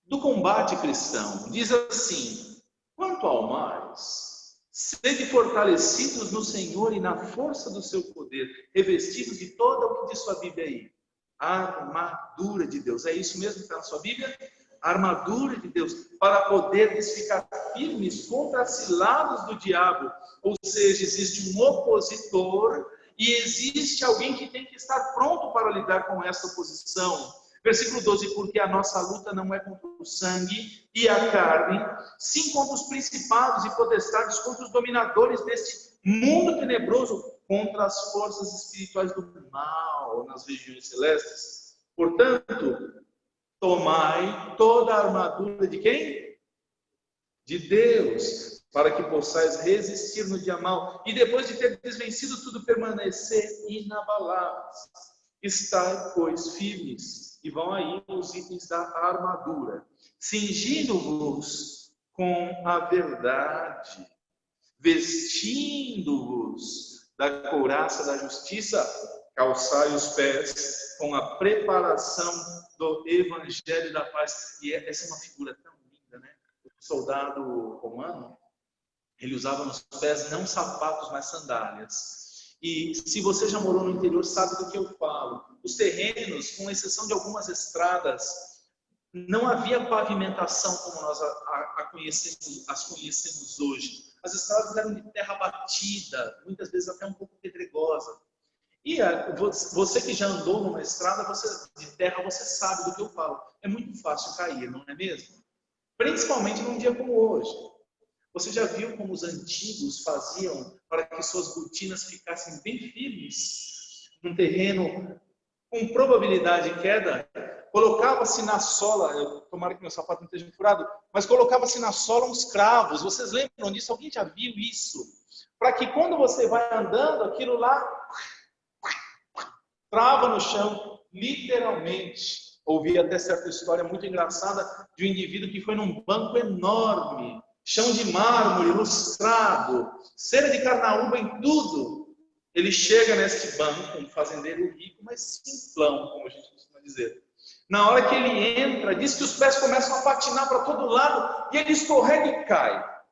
do combate cristão. Diz assim: quanto ao mais, sede fortalecidos no Senhor e na força do seu poder, revestidos de toda o que diz sua Bíblia aí. A armadura de Deus. É isso mesmo que está na sua Bíblia? A armadura de Deus, para poderes ficar firmes contra as ciladas do diabo. Ou seja, existe um opositor e existe alguém que tem que estar pronto para lidar com essa oposição. Versículo 12, porque a nossa luta não é contra o sangue e a carne, sim contra os principados e potestades, contra os dominadores deste mundo tenebroso, contra as forças espirituais do mal nas regiões celestes. Portanto, tomai toda a armadura de quem? De Deus, para que possais resistir no dia mau e depois de ter desvencido tudo, permanecer inabaláveis. Estai, pois, firmes. E vão aí os itens da armadura. Cingindo-vos com a verdade, vestindo-vos da couraça da justiça, calçai os pés com a preparação do evangelho da paz. E essa é uma figura tão linda, né? O soldado romano, ele usava nos pés não sapatos, mas sandálias. E se você já morou no interior, sabe do que eu falo. Os terrenos, com exceção de algumas estradas, não havia pavimentação como nós as conhecemos hoje. As estradas eram de terra batida, muitas vezes até um pouco pedregosa. E você que já andou numa estrada de terra, você sabe do que eu falo. É muito fácil cair, não é mesmo? Principalmente num dia como hoje. Você já viu como os antigos faziam para que suas botinas ficassem bem firmes num terreno com probabilidade de queda? Colocava-se na sola, tomara que meu sapato não esteja furado, mas colocava-se na sola uns cravos. Vocês lembram disso? Alguém já viu isso? Para que quando você vai andando, aquilo lá trava no chão, literalmente. Ouvi até certa história muito engraçada de um indivíduo que foi num banco enorme, chão de mármore, lustrado, cera de carnaúba em tudo. Ele chega nesse banco, um fazendeiro rico, mas simplão, como a gente costuma dizer. Na hora que ele entra, diz que os pés começam a patinar para todo lado e ele escorrega e cai.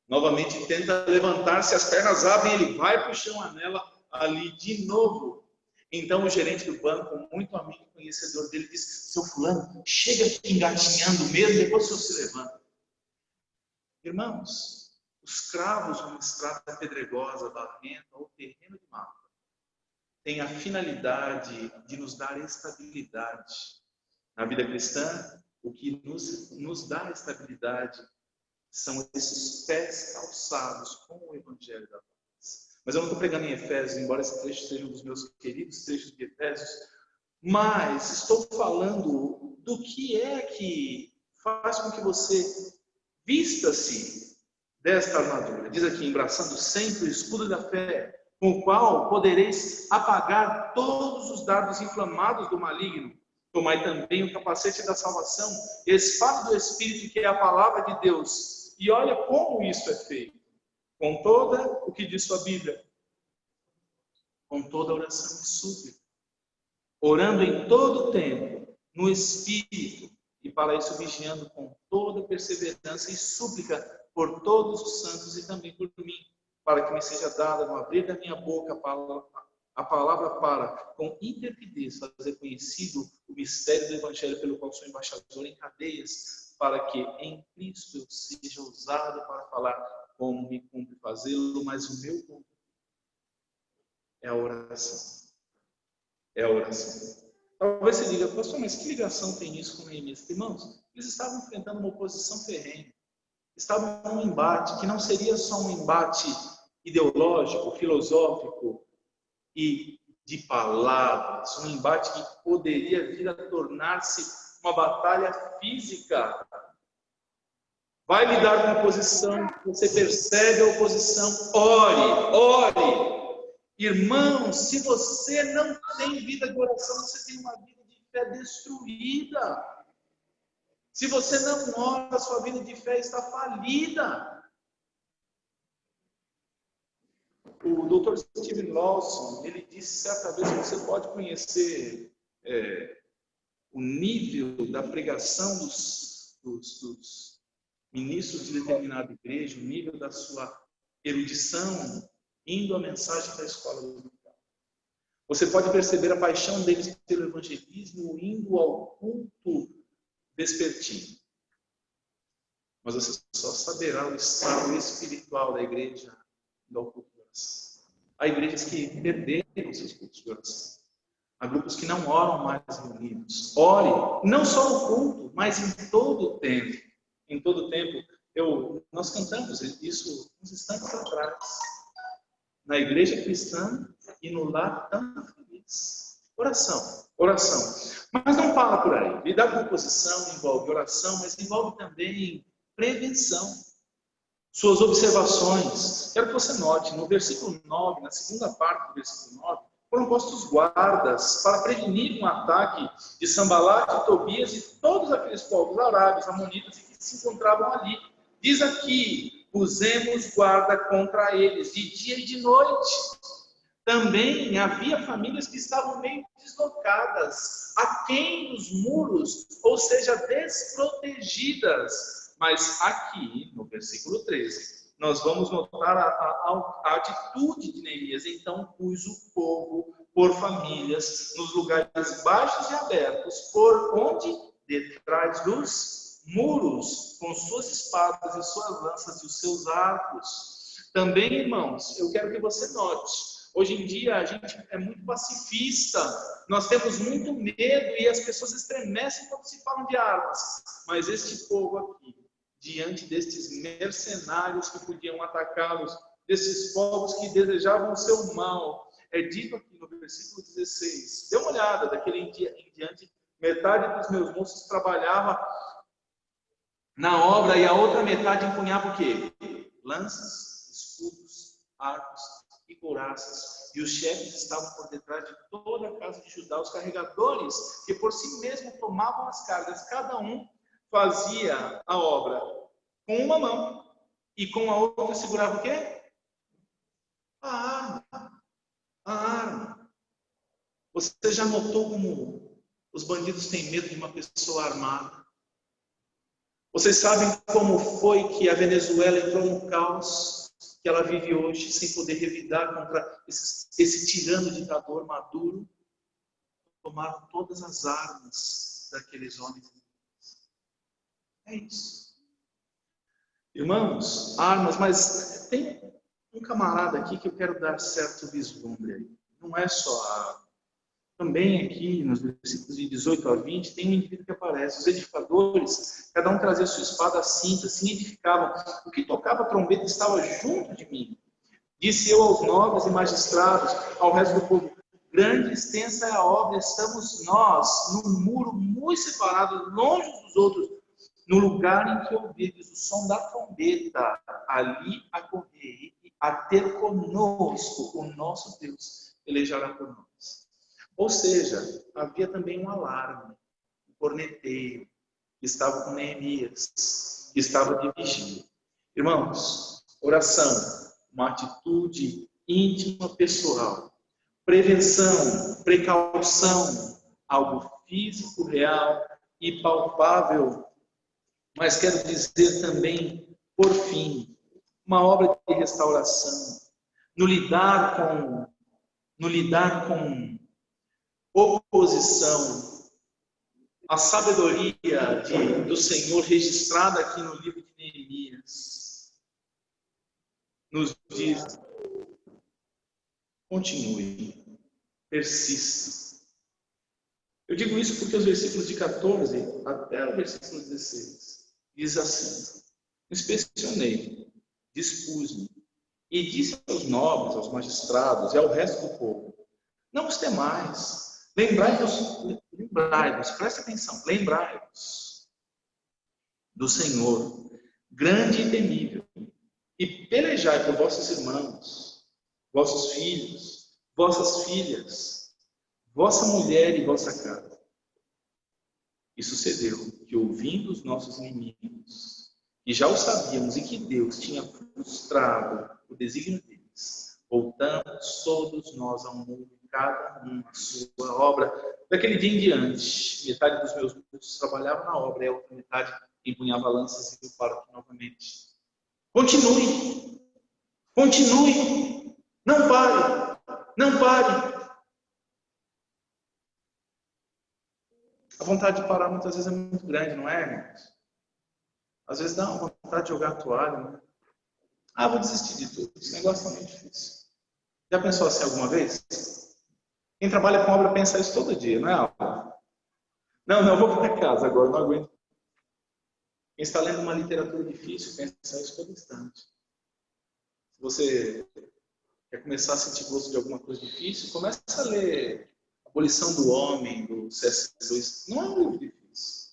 Novamente tenta levantar-se, as pernas abrem, ele vai para o chão, anela ali de novo. Então o gerente do banco, muito amigo e conhecedor dele, diz: seu fulano, chega engatinhando mesmo, depois o senhor se levanta. Irmãos, os cravos numa estrada pedregosa, barrenta ou terreno de mata, têm a finalidade de nos dar estabilidade. Na vida cristã, o que nos dá estabilidade são esses pés calçados com o Evangelho da Paz. Mas eu não estou pregando em Efésios, embora esse trecho seja um dos meus queridos trechos de Efésios, mas estou falando do que é que faz com que você vista-se desta armadura. Diz aqui: embraçando sempre o escudo da fé, com o qual podereis apagar todos os dardos inflamados do maligno. Tomai também o capacete da salvação, e a espada do Espírito, que é a palavra de Deus. E olha como isso é feito. Com toda, o que diz sua Bíblia? Com toda oração e súplica. Orando em todo o tempo, no Espírito, e para isso vigiando com toda perseverança e súplica por todos os santos e também por mim, para que me seja dada no abrir da minha boca a palavra para, com intrepidez, fazer conhecido o mistério do Evangelho, pelo qual sou embaixador em cadeias, para que em Cristo eu seja usado para falar como me cumpre fazê-lo, mas o meu cumpre é a oração. É a oração. Talvez você diga: pastor, mas que ligação tem isso com Neemias? Irmãos, eles estavam enfrentando uma oposição ferrenha. Estavam num embate que não seria só um embate ideológico, filosófico e de palavras, um embate que poderia vir a tornar-se uma batalha física. Vai lidar com a oposição, você percebe a oposição, ore. Irmão, se você não tem vida de oração, você tem uma vida de fé destruída. Se você não ora, a sua vida de fé está falida. O Dr. Steven Lawson, ele disse certa vez que você pode conhecer o nível da pregação dos ministros de determinada igreja, o nível da sua erudição, indo à mensagem da escola dominical. Você pode perceber a paixão deles pelo evangelismo, indo ao culto vespertino. Mas você só saberá o estado espiritual da igreja do culto de oração. Há igrejas que perderam seus cultos de oração. Há grupos que não oram mais reunidos. Ore, não só no culto, mas em todo o tempo. Em todo o tempo. Nós cantamos isso uns instantes atrás. Na igreja cristã e no lar tão feliz. Oração. Mas não para por aí. Lidar com oposição envolve oração, mas envolve também prevenção. Suas observações. Quero que você note, no versículo 9, na segunda parte do versículo 9, foram postos guardas para prevenir um ataque de Sambalate, Tobias e todos aqueles povos arábios, amonitas que se encontravam ali. Diz aqui: pusemos guarda contra eles, de dia e de noite. Também havia famílias que estavam meio deslocadas, aquém dos muros, ou seja, desprotegidas. Mas aqui, no versículo 13, nós vamos notar a atitude de Neemias. Então pus o povo por famílias, nos lugares baixos e abertos, por onde? Detrás dos muros, com suas espadas e suas lanças e os seus arcos. Também, irmãos, eu quero que você note, hoje em dia a gente é muito pacifista, nós temos muito medo e as pessoas estremecem quando se falam de armas. Mas este povo aqui, diante destes mercenários que podiam atacá-los, desses povos que desejavam o seu mal, é dito aqui no versículo 16, dê uma olhada, daquele em diante, metade dos meus moços trabalhava na obra e a outra metade empunhava o quê? Lanças, escudos, arcos e couraças. E os chefes estavam por detrás de toda a casa de Judá, os carregadores, que por si mesmos tomavam as cargas. Cada um fazia a obra com uma mão e com a outra segurava o quê? A arma. A arma. Você já notou como os bandidos têm medo de uma pessoa armada? Vocês sabem como foi que a Venezuela entrou no caos que ela vive hoje, sem poder revidar contra esse tirano ditador Maduro? Tomaram todas as armas daqueles homens. É isso. Irmãos, armas, mas tem um camarada aqui que eu quero dar certo vislumbre aí. Não é só a arma. Também aqui, nos versículos de 18 a 20, tem um indivíduo que aparece. Os edificadores, cada um trazia sua espada à cinta, assim edificavam. O que tocava a trombeta estava junto de mim. Disse eu aos nobres e magistrados, ao resto do povo, grande e extensa é a obra, estamos nós, num muro muito separado, longe uns dos outros, no lugar em que ouvirdes o som da trombeta, ali acorrei a ter conosco o nosso Deus, elejará por nós. Ou seja, havia também um alarme, um corneteio, que estava com Neemias, que estava de vigia. Irmãos, oração, uma atitude íntima, pessoal. Prevenção, precaução, algo físico, real e palpável. Mas quero dizer também, por fim, uma obra de restauração. No lidar com oposição, a sabedoria do Senhor registrada aqui no livro de Neemias nos diz: continue, persista. Eu digo isso porque os versículos de 14 até o versículo 16 diz assim: inspecionei, dispus-me e disse aos nobres, aos magistrados e ao resto do povo: não os temais. Lembrai-vos, presta atenção, lembrai-vos do Senhor, grande e temível, e pelejai por vossos irmãos, vossos filhos, vossas filhas, vossa mulher e vossa casa. E sucedeu que, ouvindo os nossos inimigos, que já o sabíamos e que Deus tinha frustrado o desígnio deles, voltamos todos nós ao mundo, cada um a sua obra. Daquele dia em diante, metade dos meus moços trabalhava na obra e a outra metade empunhava lanças e o parque novamente. Continue, continue, não pare, não pare. A vontade de parar muitas vezes é muito grande, não é, irmãos? Às vezes dá uma vontade de jogar a toalha, né? Ah, vou desistir de tudo, esse negócio está muito difícil. Já pensou assim alguma vez? Quem trabalha com obra pensa isso todo dia, não é, Alva? Não, vou para casa agora, não aguento. Quem está lendo uma literatura difícil pensa isso todo instante. Se você quer começar a sentir gosto de alguma coisa difícil, comece a ler Abolição do Homem, do C.S. Lewis. Não é um livro difícil.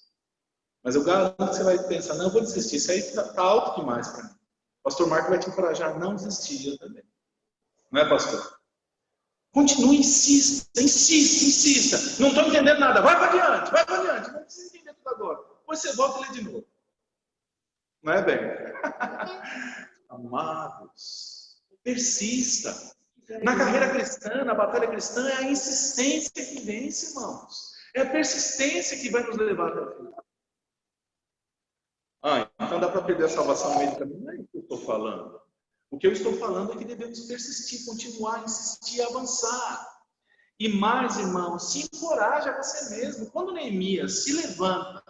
Mas eu garanto que você vai pensar: não, eu vou desistir, isso aí está alto demais para mim. O pastor Marco vai te encorajar a não desistir, eu também. Não é, pastor? Continue, insista. Não estou entendendo nada. Vai para adiante. Não precisa entender tudo agora. Depois você volta e lê de novo. Não é, bem? Amados, persista. Na carreira cristã, na batalha cristã, é a insistência que vence, irmãos. É a persistência que vai nos levar até o final. Então dá para perder a salvação no meio do caminho? Não é isso que eu estou falando. O que eu estou falando é que devemos persistir, continuar, insistir, avançar. E mais, irmãos, se encoraja você mesmo. Quando Neemias se levanta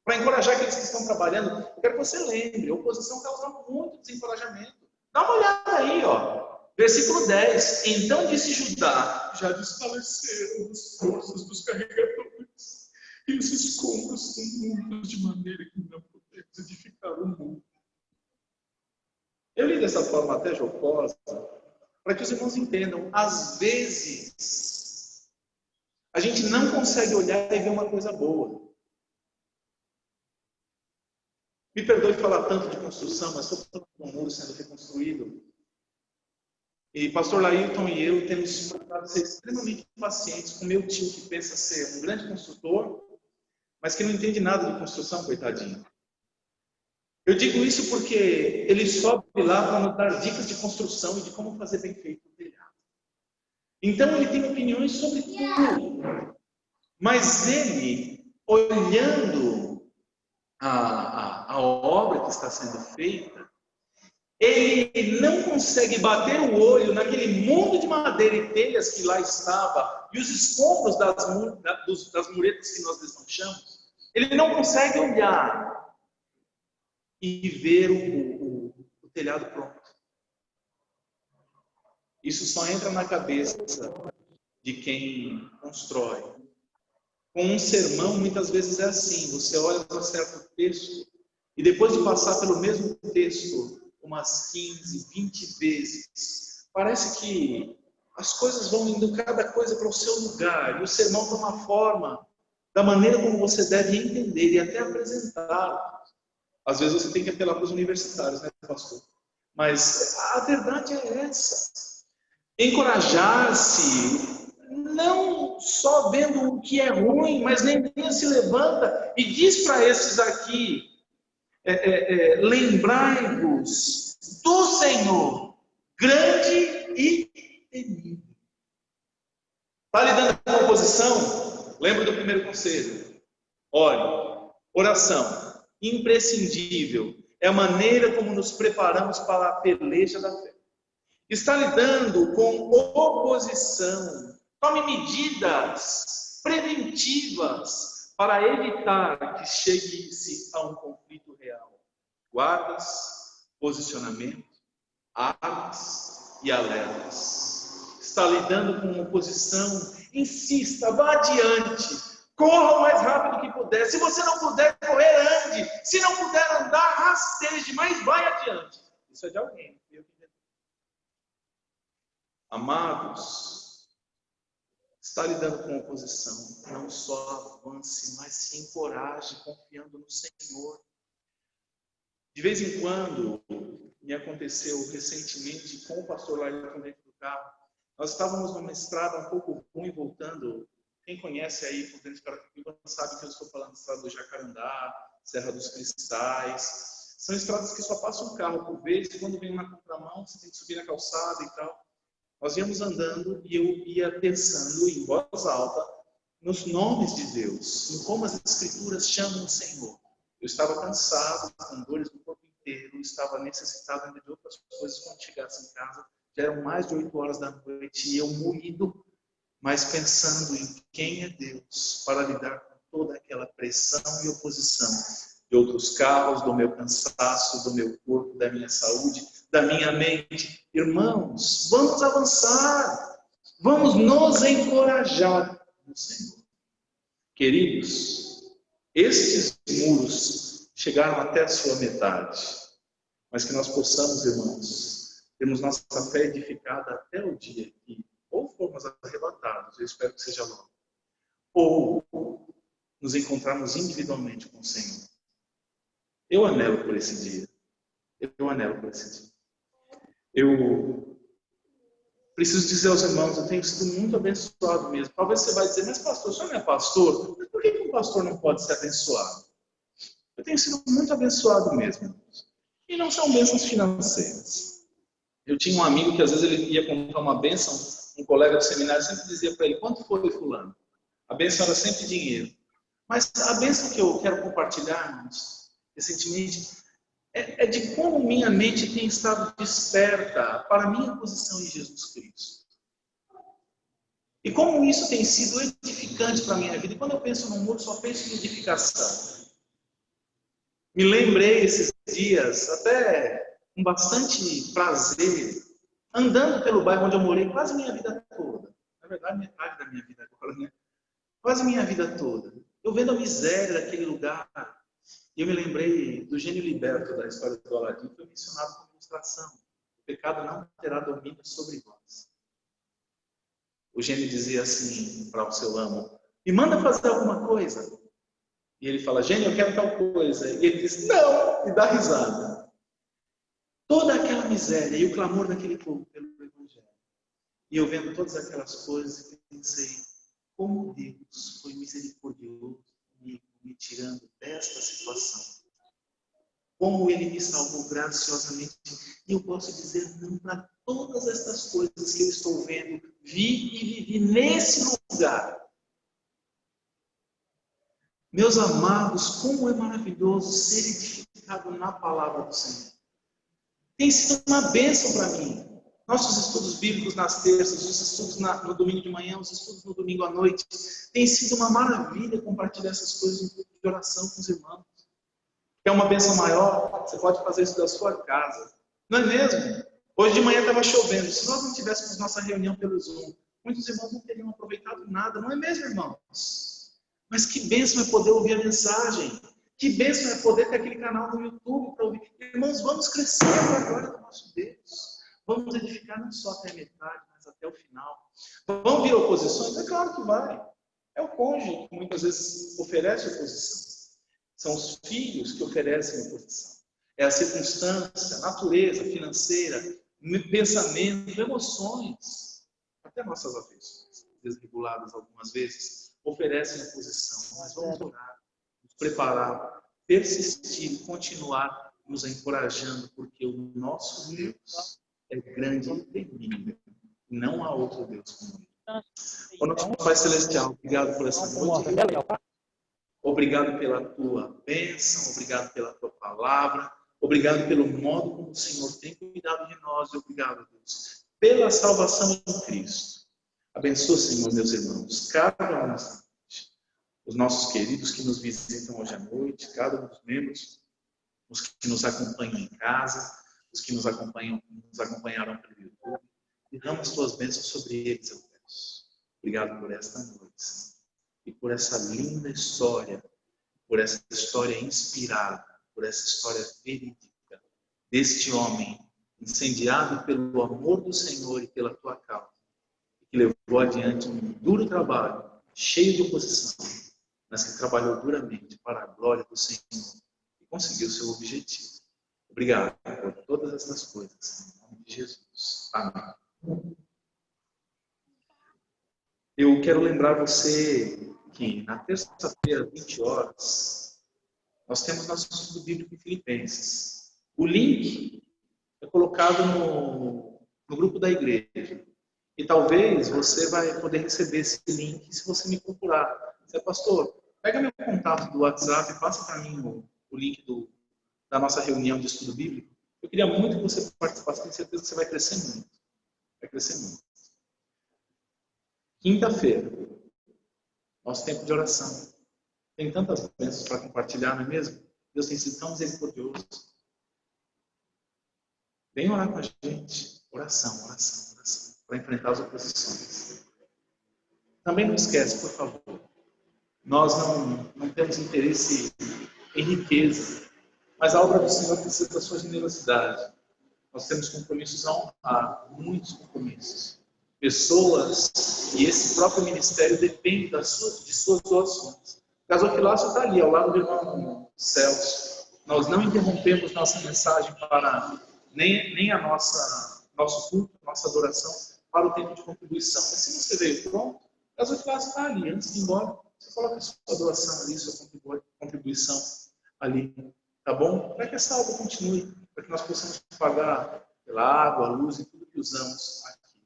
para encorajar aqueles que estão trabalhando, eu quero que você lembre, a oposição causa muito desencorajamento. Dá uma olhada aí, ó. Versículo 10. Então disse Judá: já desfaleceram as forças dos carregadores, e os escombros são muitos de maneira que não podemos edificar o muro. Eu li dessa forma até jocosa, para que os irmãos entendam. Às vezes, a gente não consegue olhar e ver uma coisa boa. Me perdoe falar tanto de construção, mas estou com um muro sendo reconstruído. E pastor Laírton e eu temos tentado ser extremamente pacientes com meu tio, que pensa ser um grande construtor, mas que não entende nada de construção, coitadinho. Eu digo isso porque ele sobe lá para nos dar dicas de construção e de como fazer bem feito o telhado. Então ele tem opiniões sobre tudo. Mas ele, olhando a obra que está sendo feita, ele não consegue bater o olho naquele mundo de madeira e telhas que lá estava e os escombros das muretas que nós desmanchamos. Ele não consegue olhar e ver o telhado pronto. Isso só entra na cabeça de quem constrói. Com um sermão, muitas vezes é assim. Você olha para um certo texto e depois de passar pelo mesmo texto umas 15, 20 vezes, parece que as coisas vão indo cada coisa para o seu lugar. E o sermão toma forma da maneira como você deve entender e até apresentar. Às vezes você tem que apelar para os universitários, né, pastor? Mas a verdade é essa. Encorajar-se, não só vendo o que é ruim, mas Neemias se levanta e diz para esses aqui, lembrai-vos do Senhor, grande e temível. Está lidando com a oposição? Lembra do primeiro conselho. Ore, oração. Imprescindível, é a maneira como nos preparamos para a peleja da fé. Está lidando com oposição. Tome medidas preventivas para evitar que chegue-se a um conflito real. Guardas, posicionamento, armas e alertas. Está lidando com oposição. Insista, vá adiante. Corra o mais rápido que puder. Se você não puder correr, ande. Se não puder andar, rasteje, mas vai adiante. Isso é de alguém. Amados, está lidando com oposição. Não só avance, mas se encoraje, confiando no Senhor. De vez em quando, me aconteceu recentemente com o pastor Laírton dentro do carro. Nós estávamos numa estrada um pouco ruim, voltando. Quem conhece aí por dentro de Carapicuíba sabe que eu estou falando da estrada do Jacarandá, Serra dos Cristais. São estradas que só passa um carro por vez, e quando vem uma contramão, você tem que subir na calçada e tal. Nós íamos andando e eu ia pensando em voz alta nos nomes de Deus, em como as Escrituras chamam o Senhor. Eu estava cansado, com dores no corpo inteiro, estava necessitado ainda de outras coisas quando chegasse em casa. Já eram mais de 8 horas da noite e eu moído, mas pensando em quem é Deus para lidar com toda aquela pressão e oposição de outros carros, do meu cansaço, do meu corpo, da minha saúde, da minha mente. Irmãos, vamos avançar, vamos nos encorajar no Senhor. Queridos, estes muros chegaram até a sua metade, mas que nós possamos, irmãos, termos nossa fé edificada até o dia que ou formos arrebatados, eu espero que seja logo, ou nos encontrarmos individualmente com o Senhor. Eu anelo por esse dia. Eu anelo por esse dia. Eu preciso dizer aos irmãos, eu tenho sido muito abençoado mesmo. Talvez você vai dizer, mas pastor, o senhor não é pastor? Mas por que um pastor não pode ser abençoado? Eu tenho sido muito abençoado mesmo. E não são bênçãos financeiras. Eu tinha um amigo que às vezes ele ia comprar uma bênção, um colega do seminário sempre dizia para ele, quanto foi, fulano? A bênção era sempre dinheiro. Mas a bênção que eu quero compartilhar, irmãos, recentemente, é de como minha mente tem estado desperta para a minha posição em Jesus Cristo. E como isso tem sido edificante para a minha vida. E quando eu penso no muro, só penso em edificação. Me lembrei esses dias, até com bastante prazer, andando pelo bairro onde eu morei quase minha vida toda. Na verdade, metade da minha vida agora, né? Quase minha vida toda. Eu vendo a miséria daquele lugar. E eu me lembrei do gênio liberto da história do Aladim, que foi mencionado como ilustração. O pecado não terá domínio sobre vós. O gênio dizia assim para o seu amo, me manda fazer alguma coisa. E ele fala, gênio, eu quero tal coisa. E ele diz, não, e dá risada. Toda aquela miséria e o clamor daquele povo pelo Evangelho. E eu vendo todas aquelas coisas, pensei, como Deus foi misericordioso comigo, me tirando desta situação. Como Ele me salvou graciosamente. E eu posso dizer não para todas estas coisas que eu estou vendo, vi e vivi nesse lugar. Meus amados, como é maravilhoso ser edificado na palavra do Senhor. Tem sido uma bênção para mim. Nossos estudos bíblicos nas terças, os estudos no domingo de manhã, os estudos no domingo à noite. Tem sido uma maravilha compartilhar essas coisas em grupo de oração com os irmãos. Quer uma bênção maior? Você pode fazer isso da sua casa. Não é mesmo? Hoje de manhã estava chovendo. Se nós não tivéssemos nossa reunião pelo Zoom, muitos irmãos não teriam aproveitado nada. Não é mesmo, irmãos? Mas que bênção é poder ouvir a mensagem. Que bênção é poder ter aquele canal no YouTube para ouvir. Irmãos, vamos crescer para a glória do nosso Deus. Vamos edificar não só até a metade, mas até o final. Vão vir oposições? É claro que vai. É o cônjuge que muitas vezes oferece oposição. São os filhos que oferecem oposição. É a circunstância, a natureza financeira, pensamento, emoções. Até nossas afeições, desreguladas algumas vezes, oferecem oposição. Mas vamos orar, nos preparar, persistir, continuar nos encorajando, porque o nosso Deus é grande e terrível. Não há outro Deus como Ele. Ó nosso Pai Celestial, obrigado por essa noite. Obrigado pela tua bênção, obrigado pela tua palavra, obrigado pelo modo como o Senhor tem cuidado de nós. Obrigado, Deus, pela salvação em Cristo. Abençoa, Senhor, meus irmãos, cada um os nossos queridos que nos visitam hoje à noite, cada um dos membros, os que nos acompanham em casa, os que nos acompanharam pelo YouTube. Derrama as tuas bênçãos sobre eles, eu peço. Obrigado por esta noite e por essa linda história, por essa história inspirada, por essa história verídica deste homem incendiado pelo amor do Senhor e pela tua causa, que levou adiante um duro trabalho, cheio de oposição, mas que trabalhou duramente para a glória do Senhor e conseguiu seu objetivo. Obrigado por todas essas coisas, em nome de Jesus. Amém. Eu quero lembrar você que na terça-feira, 20 horas, nós temos nosso estudo bíblico em Filipenses. O link é colocado no grupo da igreja. E talvez você vai poder receber esse link se você me procurar. Você, pastor, pega meu contato do WhatsApp e passa para mim o link da nossa reunião de estudo bíblico. Eu queria muito que você participasse, tenho certeza que você vai crescer muito. Vai crescer muito. Quinta-feira, nosso tempo de oração. Tem tantas bênçãos para compartilhar, não é mesmo? Deus tem sido tão misericordioso. Vem orar com a gente. Oração, oração, oração. Para enfrentar as oposições. Também não esquece, por favor. Nós não temos interesse em riqueza. Mas a obra do Senhor precisa da sua generosidade. Nós temos compromissos a honrar. Muitos compromissos. Pessoas, e esse próprio ministério depende de suas doações. O gasofilácio está ali, ao lado do irmão Celso. Nós não interrompemos nossa mensagem para nem a nosso culto, nossa adoração, para o tempo de contribuição. Mas se você veio pronto, o gasofilácio está ali. Antes de ir embora, você coloca a sua doação ali, sua contribuição ali, tá bom? Para que essa obra continue, para que nós possamos pagar pela água, a luz e tudo que usamos aqui.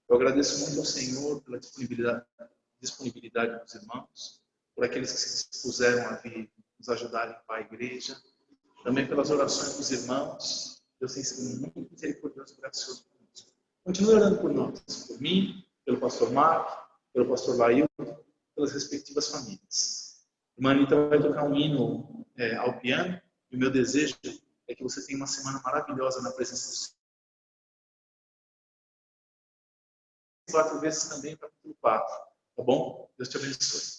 Eu agradeço muito ao Senhor pela disponibilidade dos irmãos, por aqueles que se dispuseram a vir nos ajudar a limpar a igreja, também pelas orações dos irmãos. Deus tem sido muito misericordioso e gracioso conosco. Continue orando por nós, por mim, pelo pastor Marco, pelo pastor Lailton, pelas respectivas famílias. Irmã Anitta vai tocar um hino ao piano, e o meu desejo é que você tenha uma semana maravilhosa na presença do Senhor. 4 vezes também para o 4, tá bom? Deus te abençoe.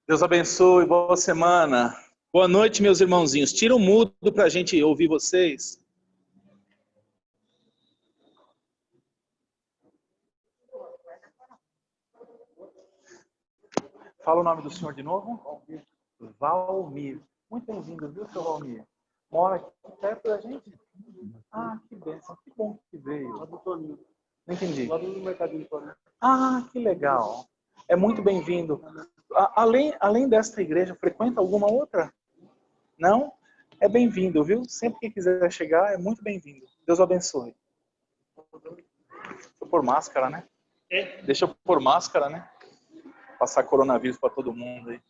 Deus abençoe, boa semana. Boa noite, meus irmãozinhos. Tira o mudo para a gente ouvir vocês. Fala o nome do senhor de novo. Valmir. Muito bem-vindo, viu, seu Valmir? Mora aqui perto da gente? Ah, que bênção. Que bom que veio. Lá do Toninho. Não entendi. Lá do Mercadinho Toninho. Ah, que legal. É muito bem-vindo. Além desta igreja, frequenta alguma outra? Não? É bem-vindo, viu? Sempre que quiser chegar, é muito bem-vindo. Deus abençoe. Deixa eu pôr máscara, né? Deixa eu pôr máscara, né? Passar coronavírus para todo mundo aí.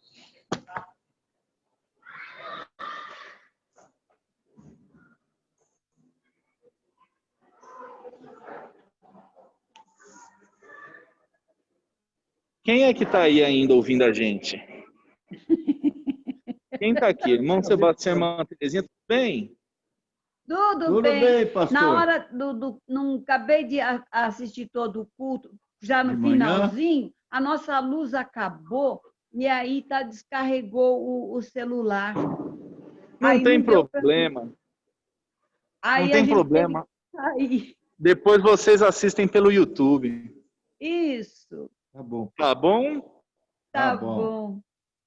Quem é que está aí ainda ouvindo a gente? Quem está aqui? Irmão Sebastião, irmã Terezinha, tudo bem? Tudo bem, pastor. Na hora não acabei de assistir todo o culto, já no finalzinho, a nossa luz acabou e aí descarregou o celular. Não tem problema. Aí não tem problema. Depois vocês assistem pelo YouTube. Isso. Tá bom. Tá bom? Tá bom.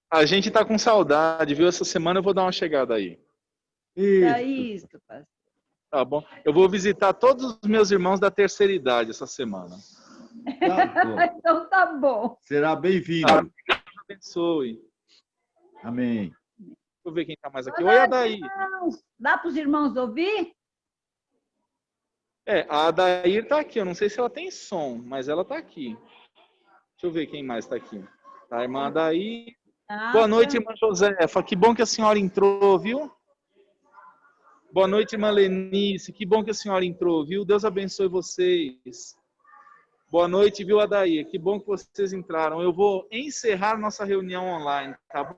A gente tá com saudade, viu? Essa semana eu vou dar uma chegada aí. Isso, pastor. Tá bom. Eu vou visitar todos os meus irmãos da terceira idade essa semana. Tá bom. Então tá bom. Será bem-vindo. Tá. Deus abençoe. Amém. Deixa eu ver quem tá mais aqui. Oi, Adair. Dá para os irmãos ouvir? A Adair tá aqui. Eu não sei se ela tem som, mas ela tá aqui. Deixa eu ver quem mais tá aqui. Tá, a irmã Adair. Boa noite, irmã Josefa. Que bom que a senhora entrou, viu? Boa noite, irmã Lenice. Que bom que a senhora entrou, viu? Deus abençoe vocês. Boa noite, viu, Adair? Que bom que vocês entraram. Eu vou encerrar nossa reunião online, tá